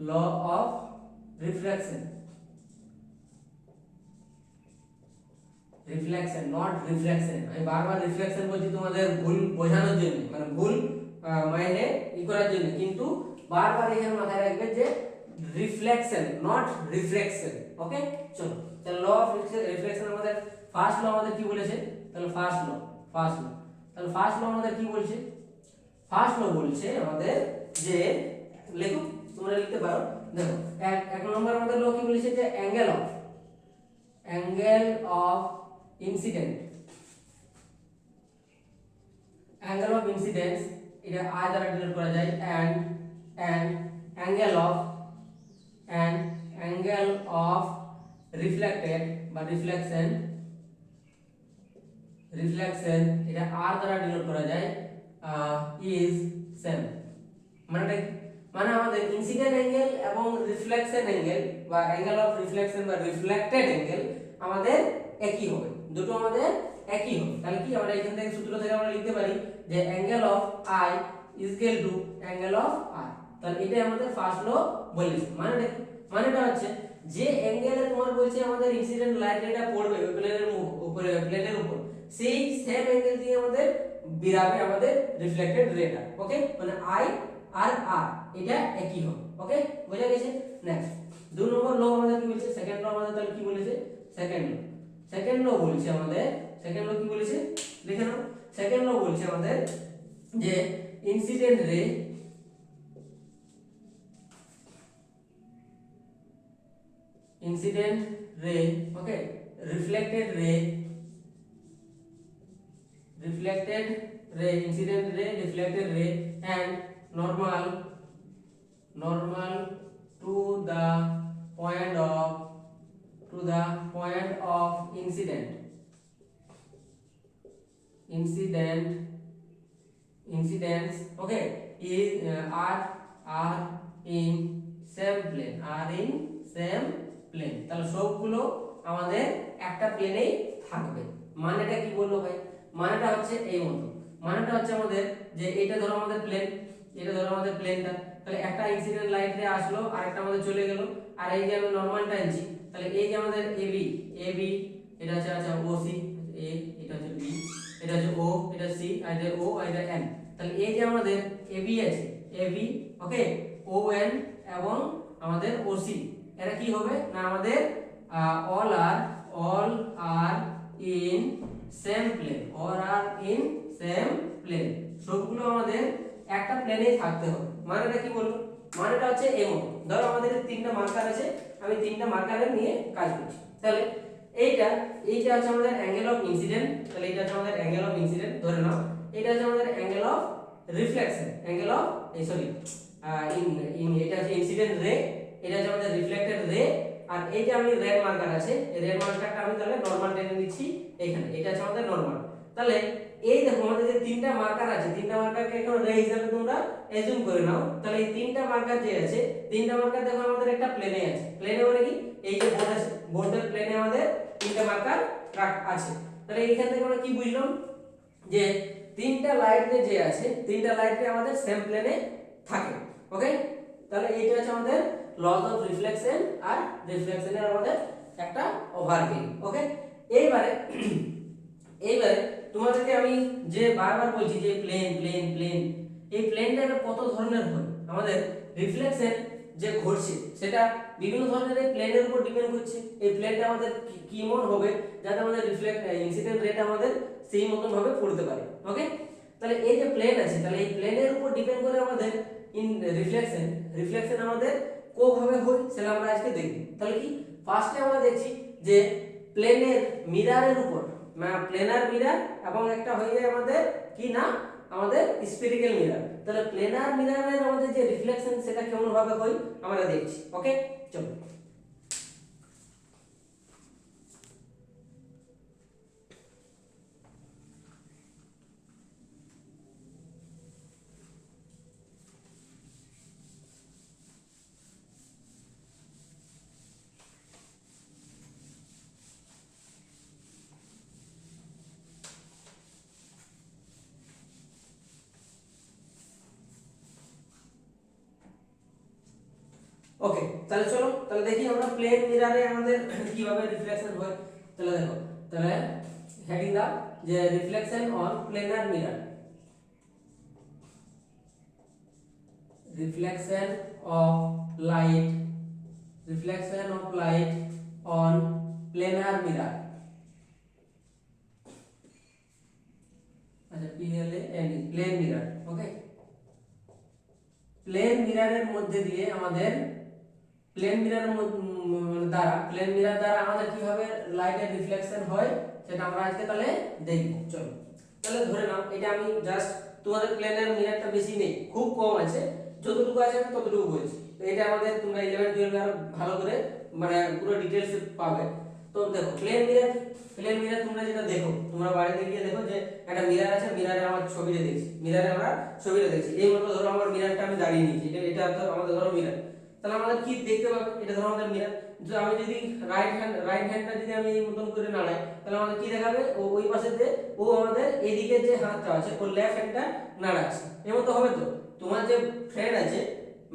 law of reflection, reflection not reflection. আমি বারবার রিফ্লেকশন বলছি তোমাদের ভুল বোঝানোর জন্য, মানে ভুল মাইনে করার জন্য, কিন্তু বারবার এখানে মাথায় রাখবে যে রিফ্লেকশন নট রিফ্লেকশন। ওকে, চলো তাহলে ল অফ রিফ্লেকশন আমাদের ফার্স্ট ল আমাদের কি বলেছে, তাহলে ফার্স্ট ল তাহলে ফার্স্ট ল আমাদের কি বলছে, ফার্স্ট ল বলছে আমাদের যে, লেখো তোমরা লিখতে পারো, দেখো এক নম্বর আমাদের ল কি বলেছে যে angle of incident, angle of incidence এটা আই দ্বারা ডিনোট করা যায়, and অ্যাঙ্গেল অফ রিফ্লেক্টেড বা রিফ্লেকশন এটা আর দ্বারা ডিনোট করা যায় ইজ সেম। মানে আমাদের ইনসিডেন্ট অ্যাঙ্গেল এবং রিফ্লেকশন অ্যাঙ্গেল বা অ্যাঙ্গেল অফ রিফ্লেকশন বা রিফ্লেক্টেড অ্যাঙ্গেল আমাদের একই হবে, দুটো আমাদের একই হবে। তাহলে কি আমরা এখান থেকে সূত্র থেকে আমরা লিখতে পারি যে angle of I is equal to angle of R. তাহলে এটাই আমাদের ফার্স্ট ল বলেছে। মানেটা হচ্ছে যে অ্যাঙ্গেলে তোমার বলছে আমাদের ইনসিডেন্ট লাইট রেটা পড়বে ওই প্লেনের উপর, সেই সেম অ্যাঙ্গেল দিয়ে আমাদের বেরাবে আমাদের রিফ্লেক্টেড রেটা। ওকে, মানে আই আর আর এটা একই হবে। ওকে, বোঝা গেছে। নেক্সট 2 নম্বর ল আমাদের কি বলছে, সেকেন্ড ল আমাদের তাহলে কি বলেছে, সেকেন্ড ল বলছে আমাদের, সেকেন্ড ল কি বলেছে লিখে নাও। সেকেন্ড ল বলছে আমাদের যে ইনসিডেন্ট রে ওকে, রিফ্লেক্টেড রে incident ray, reflected ray and normal to the point of incidents okay is are in same plane, তাহলে সবগুলো আমাদের একটা প্লেনেই থাকবে। মানেটা কি বললো ভাই, মানেটা হচ্ছে এই মতো, মানেটা হচ্ছে আমাদের যে এটা ধরো আমাদের প্লেন, এটা ধরো আমাদের প্লেনটা, তাহলে একটা ইনসিডেন্ট লাইট রে আসলো আর একটা আমাদের চলে গেল, আর এই যে আমি নরমালটা আনছি, তাহলে এই যে আমাদের এবি এটা হচ্ছে আচ্ছা ওসি, এ এটা হচ্ছে বি, এটা হচ্ছে ও, এটা সি, আর এটা ও, আর এটা এন। তাহলে এই যে আমাদের এবি আছে, এবি ওকে, ও এন এবং আমাদের ওসি, এরা কি হবে না আমাদের all are in same plane, সবগুলো আমাদের একটা প্লেনেই থাকতে হবে। মানেটা কি বলবো, মানেটা হচ্ছে এমন, ধরো আমাদের তিনটা মার্কার আছে, আমি তিনটা মার্কারে নিয়ে কাজ করছি, তাহলে এইটা হচ্ছে আমাদের অ্যাঙ্গেল অফ ইনসিডেন্ট, তাহলে এটা হচ্ছে আমাদের অ্যাঙ্গেল অফ ইনসিডেন্ট ধরে নাও, এটা হচ্ছে আমাদের angle of reflection, angle of এটা হচ্ছে ইনসিডেন্ট রে, এটা হচ্ছে আমাদের রিফ্লেক্টেড রে, আর এই যে আমি রেড মার্কার আছে, এই রেড মার্কারটা আমি তাহলে নরমাল টেনে নিচ্ছি এখানে, এটা হচ্ছে আমাদের নরমাল। তাহলে এই দেখো আমাদের যে তিনটা মার্কার আছে, তিনটা মার্কারকে এখন রে হিসাবে তোমরা অ্যাজিউম করে নাও। তাহলে এই তিনটা মার্কার যে আছে, তিনটা মার্কার দেখো আমাদের একটা প্লেনে আছে, প্লেনে মানে কি এই যে বোর্ড আছে, বোর্ডের প্লেনে আমাদের তিনটা মার্কার আছে। তাহলে এইখান থেকে আমরা কি বুঝলাম যে তিনটা লাইট যে আছে, তিনটা লাইট আমাদের সেম প্লেনে থাকে। ওকে, তাহলে এইটা হচ্ছে আমাদের লস অফ রিফ্লেকশন আর রিফ্লেকশনের আমাদের একটা ওভারভিউ। ওকে, এইবারে তোমাদেরকে আমি যে বারবার বলছি যে প্লেন, এই প্লেনটা কত ধরনের হয়, আমাদের রিফ্লেকশন যে ঘটছে সেটা বিভিন্ন ধরনের এই প্লেনের উপর ডিপেন্ড করছে। এই প্লেনটা আমাদের কেমন হবে যাতে আমাদের ইনসিডেন্ট রেট আমাদের সেই মতন ভাবে পড়তে পারে। ওকে, তাহলে এই যে প্লেন আছে, তাহলে এই প্লেনের উপর ডিপেন্ড করে আমাদের রিফ্লেকশন আমাদের কোভাবে হয় সেটা আমরা আজকে দেখব। তাহলে কি ফার্স্টে আমরা দেখছি যে প্লেনের মিররের উপর, প্লেনার মিরর এবং একটা হয়ে যায় আমাদের কি না আমাদের স্ফেরিক্যাল মিরর। তাহলে প্লেনার মিররের আমাদের যে রিফ্লেকশন সেটা কেমন ভাবে হয় আমরা দেখছি। ওকে, চলো ওকে, তাহলে চলো তাহলে দেখি আমরা প্লেন মিররে আমাদের কিভাবে রিফ্লেকশন হয়। তাহলে দেখো, তাহলে হেডিং দাও যে reflection on planer mirror, reflection of light, reflection of light on planar mirror। আচ্ছা PLAN প্লেন মিরর। ওকে, প্লেন মিররের মধ্যে দিয়ে আমাদের প্লেন মিররের দ্বারা প্লেন মিরর দ্বারা আমাদের কিভাবে লাইটের রিফ্লেকশন হয় সেটা আমরা আজকে তাহলে দেখব। চলো তাহলে ধরে নাও এটা আমি জাস্ট তোমাদের প্লেনের মিররটা বেশি নেই, খুব কম আছে, যতটুকু আছে আমি ততটুকু বলছি। তো এটা আমাদের তোমরা 11 12 আর ভালো করে মানে পুরো ডিটেইলস পাবে। তো দেখো প্লেন মিরর তোমরা যেটা দেখো, তোমরা বাড়িতে গিয়ে দেখো যে একটা মিরর আছে, মিররে আমার ছবিটা দেখছি, মিররে আমরা ছবিটা দেখছি। এই মতো ধরো আমার মিররটা আমি দাঁড়িয়ে নিয়েছি, এটা তো আমাদের ধরো মিরর। তাহলে আমাদের কি দেখতে পাবে, এটা ধরো আমাদের মিরর। যে আমি যদি রাইট হ্যান্ডটা যদি আমি এই মতন করে নাড়াই, তাহলে আমাদের কি দেখাবে, ও ওই পাশেতে ও আমাদের এদিকে যে হাতটা আছে ও লেফট হ্যান্ডটা নাড়াচ্ছে। এমন তো হবে তো তোমার যে ফ্রেন্ড আছে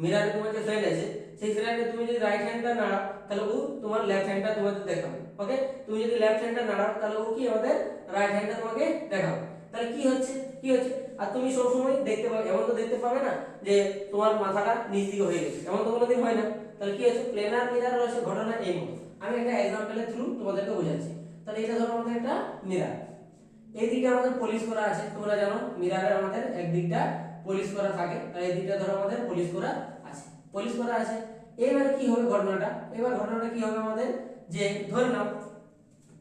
মিররে, তোমার যে ফ্রেন্ড আছে সেই ফ্রেন্ডে তুমি যদি রাইট হ্যান্ডটা নাড়াও তাহলে ও তোমার লেফট হ্যান্ডটা তোমাদের দেখাবে। ওকে, তুমি যদি লেফট হ্যান্ডটা নাড়াও তাহলে ও কি আমাদের রাইট হ্যান্ডটা তোমাকে দেখাবে। তাহলে কি হচ্ছে, আর তুমি সব সময় দেখতে পাবে, এমন তো দেখতে পাবে না যে তোমার মাথাটা নিচ দিকে হয়ে গেছে, এমন তো কোনোদিন হয় না। তাহলে কি হচ্ছে, প্লেনার মিরর হচ্ছে ঘটনা এই মতো। আমি একটা এক্সাম্পলের থ্রু তোমাদেরকে বোঝাচ্ছি। তাহলে এটা ধরো আমাদের একটা মিরর, এই দিকটা আমাদের পলিশ করা আছে। তোমরা জানো মিররের আমাদের একদিকটা পলিশ করা থাকে, তাই এই দিকটা ধরো আমাদের পলিশ করা আছে। এবারে কি হবে ঘটনাটা, কি হবে আমাদের, যে ধরে নাও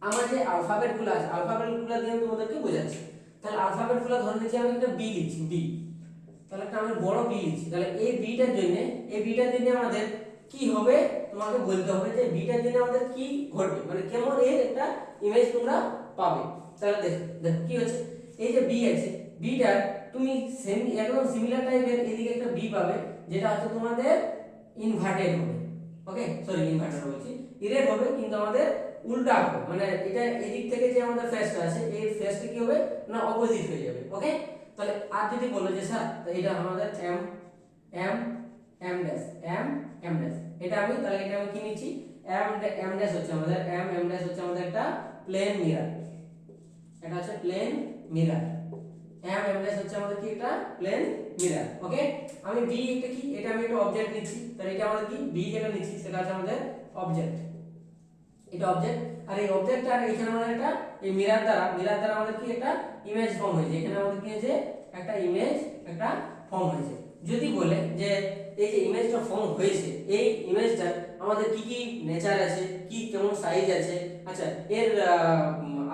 আমার যে আলফাবেটগুলো আছে, আলফাবেটগুলো দিয়ে আমি তোমাদেরকে বোঝাচ্ছি। তাহলে আলফাবেটগুলো ধরে নিচ্ছি আমি একটা বি লিখছি, বি। তাহলে একটা আমি বড় বি লিখছি। তাহলে এই বিটার জন্য আমাদের কি হবে, তোমাকে বলতে হবে যে বিটার জন্য আমাদের কি ঘটবে, মানে কেমন এর একটা ইমেজ তোমরা পাবে। তাহলে দেখো কি হচ্ছে, এই যে বি আছে, বিটার তুমি একদম সিমিলার টাইপের এদিকে একটা বি পাবে, যেটা হচ্ছে তোমাদের ইনভার্টেড হবে। ওকে, সরি ইনভার্টেড বলছি, ইরেড হবে, কিন্তু আমাদের উল্টা হবে। মানে এটা এদিক থেকে যে আমাদের ফেসটা আছে এই ফেসটা কি হবে না অপোজিট হয়ে যাবে। ওকে, তাহলে আর যদি বলো যে স্যার এটা আমাদের M M M dash M dash, এটা আমি তাহলে এটা আমি কি নিচ্ছি, এম ড্যাশ হচ্ছে আমাদের এম ড্যাশ হচ্ছে আমাদের একটা প্লেন মিরর, এটা হচ্ছে প্লেন মিরর। এম ড্যাশ হচ্ছে আমাদের কি একটা প্লেন মিরর। ওকে, আমি বি একটা কি, এটা আমি একটা অবজেক্ট নিচ্ছি, তাহলে এটা আমাদের কি বি যেটা নিচ্ছি সেটা হচ্ছে আমাদের অবজেক্ট, এটা অবজেক্ট। আর এই অবজেক্ট আর এখানে আমাদের একটা এই মিরর দ্বারা আমাদের কি একটা ইমেজ ফর্ম হয়েছে, এখানে আমাদের কি হয়েছে একটা ইমেজ একটা ফর্ম হয়েছে। যদি বলে যে এই যে ইমেজটা ফর্ম হয়েছে, এই ইমেজটা আমাদের কি কি নেচার আছে, কি কেমন সাইজ আছে, আচ্ছা এর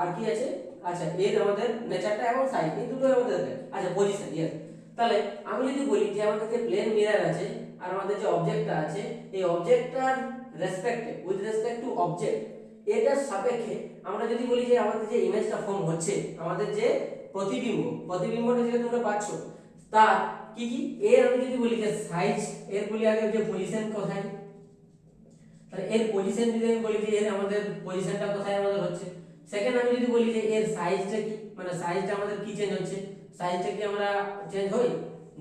আর কি আছে, আচ্ছা এর আমাদের নেচারটা এবং সাইজ এই দুটো আমাদের আছে, আচ্ছা পজিশন। ইয়েস, তাহলে আমি যদি বলি যে আমাদের যে প্লেন মিরর আছে আর আমাদের যে অবজেক্টটা আছে, এই অবজেক্টটার রেসপেক্টে উইথ রেসপেক্ট টু অবজেক্ট, এটার সাপেক্ষে আমরা যদি বলি যে আমাদের যে ইমেজটা ফর্ম হচ্ছে, আমাদের যে প্রতিবিম্বটা যেটা তোমরা পাচ্ছ তার কি কি, এর আমি যদি বলি যে সাইজ, এর বলি আগে যে পজিশন কোথায়, তাহলে এর পজিশন যদি আমি বলি যে এর আমাদের পজিশনটা কোথায় আমাদের হচ্ছে। সেকেন্ড আমি যদি বলি যে এর সাইজটা কি, মানে সাইজটা আমাদের কি চেঞ্জ হচ্ছে, সাইজটা কি আমরা চেঞ্জ হই।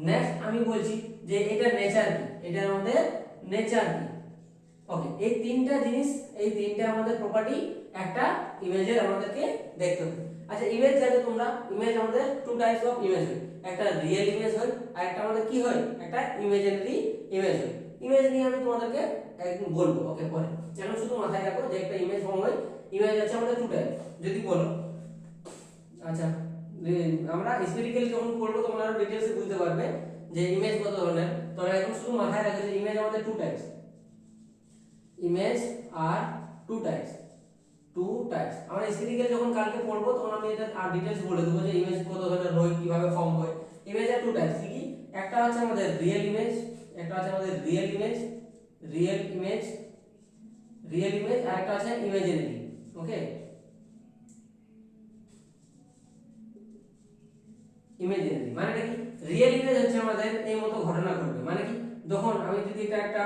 নেক্সট আমি বলছি যে এটার নেচার কি, এটার আমাদের নেচার কি। ওকে, এই তিনটা জিনিস, এই তিনটা আমাদের প্রপার্টি একটা ইমেজের আমাদেরকে দেখতে হবে। আচ্ছা ইমেজ জানো তোমরা, ইমেজ আমাদের টু টাইপস অফ ইমেজ হয়, একটা রিয়েল ইমেজ হয় আর একটা আমাদের কি হয় একটা ইমাজিনারি ইমেজ হয়। ইমেজ নিয়ে আমি তোমাদেরকে একদম বলবো ওকে পরে, এখন শুধু মাথায় রাখো যে একটা ইমেজ ফর্ম হয়, ইমেজ আছে আমাদের টু টাইপ। যদি বলো আচ্ছা আমরা স্পেরিক্যালি যখন পড়বো তোমরা আরো ডিটেইলসে বুঝতে পারবে যে ইমেজ কত ধরনের। তোমরা এখন শুধু মাথায় রাখো যে ইমেজ আমাদের টু টাইপস, ইমেজ আর টু টাইপস। আমরা স্পেরিক্যাল যখন কালকে পড়বো তখন আমি এটা আর ডিটেইলস বলে দেবো যে ইমেজ কত ধরনের হয়, কিভাবে ফর্ম হয়। ইমেজ আর টু টাইপস কি, একটা হচ্ছে আমাদের রিয়েল ইমেজ, আর একটা আছে ইমাজিনারি। ওকে, ইমাজিনারি মানে কি, রিয়েল ইমেজ হচ্ছে আমাদের এই মতো ঘটনা ঘটবে, মানে কি যখন আমি যদি এটা একটা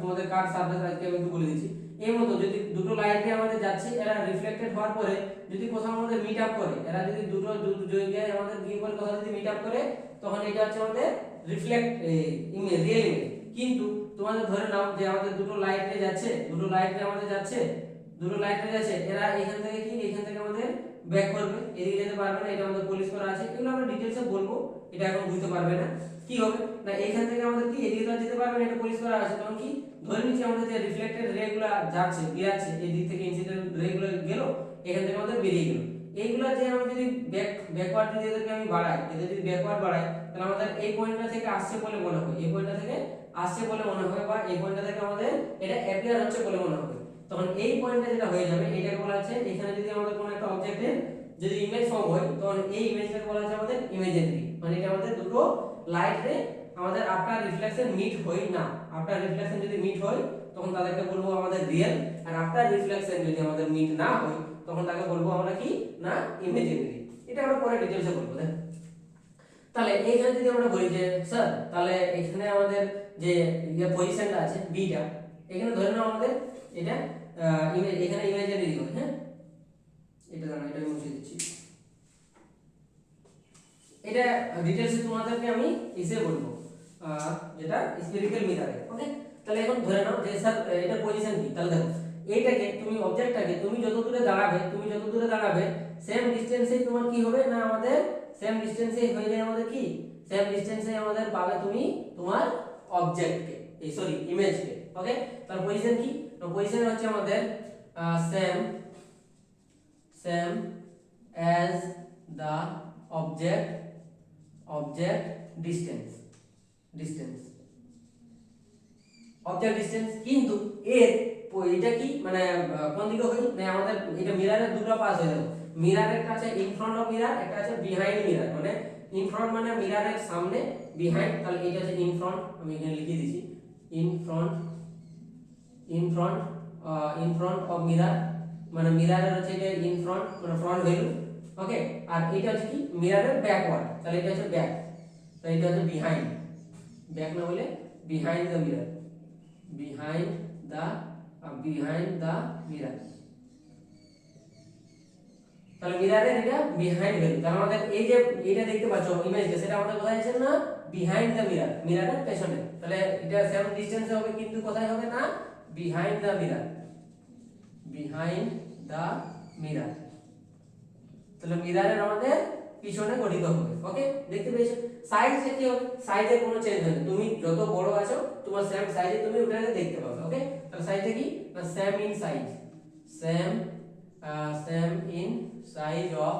তোমাদের কার সারফেস আজকে আমি একটু বলে দিচ্ছি, এই মতো যদি দুটো লাইটে আমাদের যাচ্ছে, এরা রিফ্লেক্টেড হওয়ার পরে যদি কোথাও আমাদের মিট আপ করে, এরা যদি দুটো জায়গায় আমাদের গিয়ে পরে কোথাও যদি মিট আপ করে, তখন এটা হচ্ছে আমাদের রিফ্লেক্ট ইমেজ, রিয়েল ইমেজ। কিন্তু তোমাদের ধরে নাও যে আমাদের দুটো লাইট রে যাচ্ছে, এরা এখান থেকে কি এখান থেকে আমাদের ব্যাক করবে, এদিকে যেতে পারবে না, এটা আমাদের পলিশ করা আছে, এগুলো আমরা ডিটেইলসে বলবো, এটা এখন বুঝতে পারবে না। কি হবে না এখান থেকে আমাদের কি এদিকে তো যেতে পারবে না, এটা পলিশ করা আছে, তখন কি ধরে নিচ্ছি আমাদের যে রিফ্লেক্টেড রে গুলো যাচ্ছে বেরাচ্ছে, এই দিক থেকে ইনসিডেন্ট রে গুলো গেল, এখান থেকে আমাদের বেরিয়ে গেল। এইগুলা যে আমি যদি ব্যাকওয়ার্ড যদি এদেরকে আমি বাড়াই, এদের যদি ব্যাকওয়ার্ড বাড়াই, তাহলে আমাদের এই পয়েন্টটা থেকে আসছে বলে মনে হয়, এই পয়েন্টটা থেকে আসছে বলে মনে হয়, বা এই পয়েন্টটা থেকে আমাদের এটা অ্যাপিয়ার হচ্ছে বলে মনে হবে। তখন এই পয়েন্টটা যেটা হয়ে যাবে এটাকে বলা হচ্ছে, এখানে যদি আমাদের কোনো একটা অবজেক্টের যদি ইমেজ ফর্ম হয়, তখন এই ইমেজটাকে বলা হচ্ছে আমাদের ইমেজেন্ট্রি, মানে এটা আমাদের দুটো লাইট রে আমাদের আফটার রিফ্লেকশন মিট হয় না, আফটার রিফ্লেকশন যদি মিট হয় তখন তাদেরকে বলবো আমাদের রিয়েল, আর আফটার রিফ্লেকশন যদি আমাদের মিট না হয় তখন তাকে বলবো আমরা কি না ইমেজিনারি। এটা আমরা পরে ডিটেইলসে বলবো। তাহলে এইখানে যদি আমরা বলি যে স্যার তাহলে এখানে আমাদের যে পজিশনটা আছে বিটা, এখানে ধরে নাও আমাদের এটা এখানে ইমেজিনারি হয়, হ্যাঁ এটা জানা, এটা আমি মুছে দিচ্ছি, এটা ডিটেইলসে তোমাদেরকে আমি এসে বলবো যেটা স্ফেরিক্যাল মিররে। ওকে, তাহলে এখন ধরে নাও যে স্যার এটা পজিশন কি, তাহলে দেখো এইটাকে তুমি অবজেক্টটাকে তুমি যত দূরে দাঁড়াবে সেম ডিসটেন্সেই তোমার কি হবে না আমাদের সেম ডিসটেন্সেই হয়ে যায় আমাদের কি সেম ডিসটেন্সে আমাদের পাবে তুমি তোমার অবজেক্টকে, এই সরি ইমেজকে। ওকে, তার পজিশন কি, পজিশন হচ্ছে আমাদের সেম অ্যাজ দা অবজেক্ট ডিসটেন্স অবজেক্ট ডিসটেন্স, কিন্তু এর এটা কি মানে কোন দিকে হয় না আমাদের এটা মিররের দুটো পাশ হয়ে যাবে, মিরর একটা আছে ইন ফ্রন্ট অফ মিরর, একটা আছে বিহাইন্ড মিরর, মানে ইন ফ্রন্ট মানে মিররের সামনে, বিহাইন্ড তাহলে এটা আছে ইন ফ্রন্ট, আমি এখানে লিখে দিয়েছি ইন ফ্রন্ট অফ মিরর, মানে মিররের হচ্ছে যে ইন ফ্রন্ট মানে ফ্রন্ট ভ্যালু। ওকে, আর এটা হচ্ছে কি মিররের ব্যাকওয়ার্ড, তাহলে এটা হচ্ছে ব্যাক, তাহলে এটা হচ্ছে বিহাইন্ড, ব্যাক না বলে behind the mirror, behind the mirror, তাহলে মিররের এটা বিহাইন্ড ভ্যালু, তাহলে আমাদের এই যে এটা দেখতে পাচ্ছ ইমেজটা, সেটা আমাদের কোথায় আছে না বিহাইন্ড দ্য মিরর, মিররের পেছনে, তাহলে এটা সেম ডিসটেন্সে হবে কিন্তু কোথায় হবে না বিহাইন্ড দ্য মিরর, তাহলে মিররের আমাদের পিছনে গঠিত হবে। ওকে, দেখতে পেয়েছো সাইজ কি হবে, সাইজের কোনো চেঞ্জ হবে না, তুমি যত বড় আছো তোমার সেম সাইজে তুমি ওটাকে দেখতে পাবে। ওকে, তাহলে সাইজটা কি না same in size of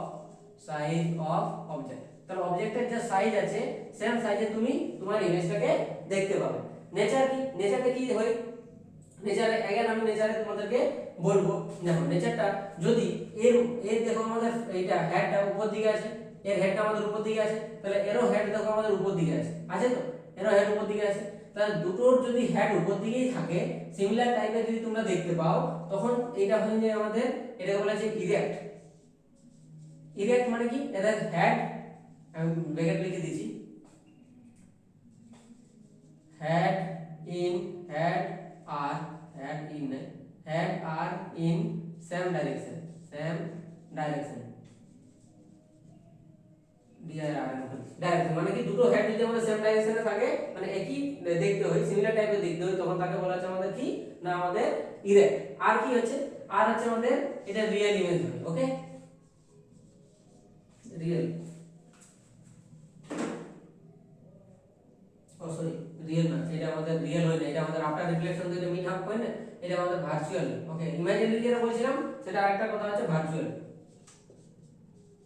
object, তাহলে অবজেক্টের যে সাইজ আছে সেম সাইজে তুমি তোমার ইমেজটাকে দেখতে পাবে। নেচারটা কি হয়, নেচারে আমি নেচারে তোমাদেরকে বলবো, দেখো নেচারটা যদি এর দেখো আমাদের এইটা হেডটা উপর দিকে আছে, এর হেডটা আমাদের উপর দিকে আছে, তাহলে এরও হেড দেখো আমাদের উপর দিকে আছে তো, এরও হেড উপর দিকে আছে, তাহলে দুটোর যদি হেড উপর দিকেই থাকে সিমিলার টাইপের যদি তোমরা দেখতে পাও, তখন এটা হয়ে যায় আমাদের, এটাকে বলা যায় ইরেক্ট মানে কি এদের হেড, আমি ব্র্যাকেট লিখে দিয়েছি head are in same direction direction মানে কি দুটো হেড যদি আমাদের সেম ডাইরেকশনে থাকে মানে একই দেখতে হয় সিমিলার টাইপের দেখতে হয়, তখন তাকে বলা হচ্ছে আমাদের কি না আমাদের ইরেক্ট। আর কি হচ্ছে আর হচ্ছে আমাদের এটা রিয়েল ইমেজ হবে। ওকে, রিয়েল সরি রিয়েল না, এটা আমাদের রিয়েল হয় না, এটা আমাদের আফটার রিফ্লেকশন থেকে মিট আপ হয় না, এটা আমাদের ভার্চুয়াল। ওকে, ইমাজিনারি যেটা বলছিলাম সেটা আরেকটা কথা হচ্ছে ভার্চুয়াল।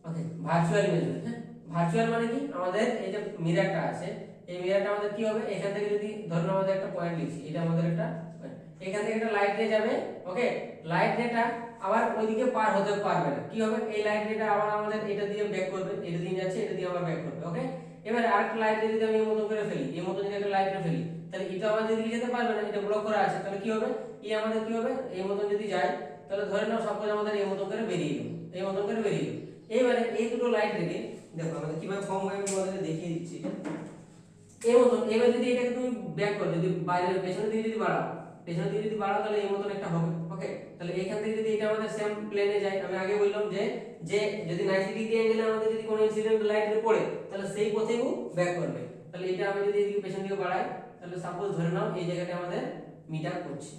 ওকে, ভার্চুয়াল ইমেজ। হ্যাঁ, ভার্চুয়াল মানে কি আমাদের এই যে মিররটা আছে, এই মিররটা আমাদের কি হবে এখান থেকে যদি ধরুন আমাদের একটা পয়েন্ট লিখছি, এটা আমাদের একটা পয়েন্ট, এখান থেকে একটা লাইট রে যাবে। ওকে, লাইট রেটা আবার ওইদিকে পার হতে পারবে না, কি হবে এই লাইট রেটা আবার আমাদের এটা দিয়ে ব্যাক করবে, এটা দিয়ে যাচ্ছে এটা দিয়ে আবার ব্যাক করবে। ওকে, এবারে আরেকটা লাইট যদি আমি এর মতো করে ফেলি, এর মতো যদি একটা লাইট রে ফেলি, তাহলে এটা আমাদের দিকে যেতে পারবে না, এটা ব্লক করা আছে, তাহলে কি হবে আমাদের কি হবে এই মতন যদি যায়, তাহলে ধরে নাও সাপোজ আমাদের এই মতন করে বেরিয়ে গেল, এই মতন করে বেরিয়ে গেল। এবারে এই দুটো লাইট রেখে দেখো আমাদের কিভাবে ফর্ম হয় আমি তোমাদের দেখিয়ে দিচ্ছি। এই মতন এবার যদি এটাকে তুমি ব্যাক করো, যদি বাইরের পেছনের দিকে যদি বাড়াও, তাহলে এই মতন একটা হবে। ওকে, তাহলে এখান থেকে যদি এটা আমাদের সেম প্লেনে যায়, আমি আগে বললাম যে যদি 90 ডিগ্রি অ্যাঙ্গেলে আমাদের যদি কোনো ইনসিডেন্ট লাইট পড়ে তাহলে সেই পথেও ব্যাক করবে, তাহলে এটা আমি যদি এদিকে পেছন দিকে বাড়াই তাহলে সাপোজ ধরে নাও এই জায়গাটা আমাদের মিট আপ করছে,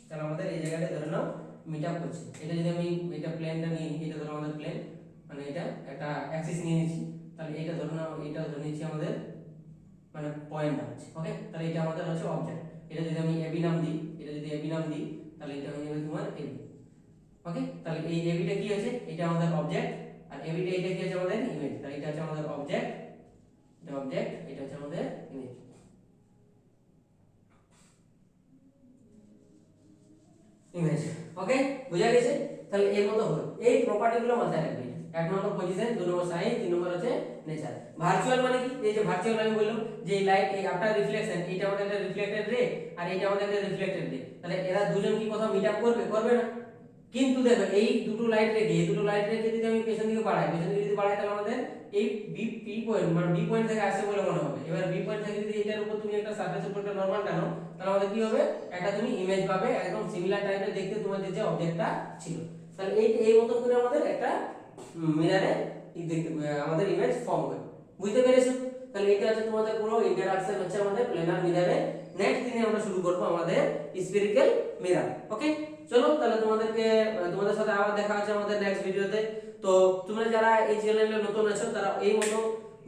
তাহলে আমাদের এই জায়গাটা ধরে নাও মিট আপ করছে। এটা যদি আমি এটা প্লেনটা নিয়ে নিই, এটা ধরো আমাদের প্লেন, মানে এটা একটা অ্যাক্সিস নিয়ে নিচ্ছি, তাহলে এটা ধরে নাও, এটা ধরে নিচ্ছি আমাদের মানে পয়েন্টটা হচ্ছে। ওকে, তাহলে এটা আমাদের হচ্ছে অবজেক্ট। এটা যদি আমি এবি নাম দিই, এটা যদি এবি নাম দিই, তাহলে এটা হয়ে যাবে তোমার এবি। ওকে, তাহলে এই এবিটা কি আছে, এটা আমাদের অবজেক্ট, আর এবিটা এটা কি আছে আমাদের ইমেজ। তাহলে এটা হচ্ছে আমাদের অবজেক্ট, এটা অবজেক্ট, এটা হচ্ছে আমাদের ইমেজ। ইমেজ। ওকে, বুঝা গেছে? তাহলে এর মতো হবে, এই প্রপার্টিগুলো মাথায় রাখবে। এক নম্বর পজিশন, দুই নম্বর সাইজ, তিন নম্বর হচ্ছে নেচার। ভার্চুয়াল মানে কি, এই যে ভার্চুয়াল আমি বললাম যে এই লাইট, এই আফটার রিফ্লেকশন, এটা আমাদের একটা রিফ্লেক্টেড রে, আর এটা আমাদের একটা রিফ্লেক্টেড রে, তাহলে এরা দুজন কি কোথাও মিট আপ করবে? করবে না। কিন্তু দেখো এই দুটো লাইট রেখে, এই দুটো লাইট রেখে যদি আমি পেছন দিকে বাড়াই, পেছন দিকে যদি বাড়াই, তাহলে আমাদের এই বি পি পয়েন্ট মানে বি পয়েন্ট থেকে আসছে বলে মনে হবে। এবার বি পয়েন্ট থেকে যদি এটার উপর তুমি একটা সারফেস উপর একটা নরমাল টানো, তাহলে আমাদের কি হবে, একটা তুমি ইমেজ পাবে একদম সিমিলার টাইপের দেখতে তোমাদের যে অবজেক্টটা ছিল। তাহলে এই মতন করে আমাদের একটা মিররে আমাদের ইমেজ ফর্ম হবে। বুঝতে পেরেছো? তাহলে এটা হচ্ছে তোমাদের পুরো ইন্টারঅ্যাকশন হচ্ছে আমাদের প্ল্যানার মিররে। নেক্সট দিনে আমরা শুরু করব আমাদের স্ফেরিক্যাল মিরর। ওকে, চলো তাহলে তোমাদের সাথে আবার দেখা হচ্ছে আমাদের নেক্সট ভিডিওতে। তো তোমরা যারা এই চ্যানেলে নতুন আছো, তারা এই মতো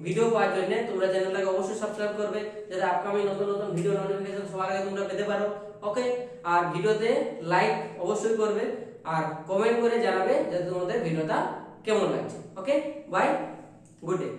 ভিডিও পাওয়ার জন্য তোমরা চ্যানেলটাকে অবশ্যই সাবস্ক্রাইব করবে, যাতে আপকামিং নতুন নতুন ভিডিও নোটিফিকেশন সবার আগে তোমরা পেতে পারো। ওকে, আর ভিডিওতে লাইক অবশ্যই করবে, আর কমেন্ট করে জানাবে যে তোমাদের ভিডিওটা কেমন লাগছে। ওকে, বাই, গুড ডে।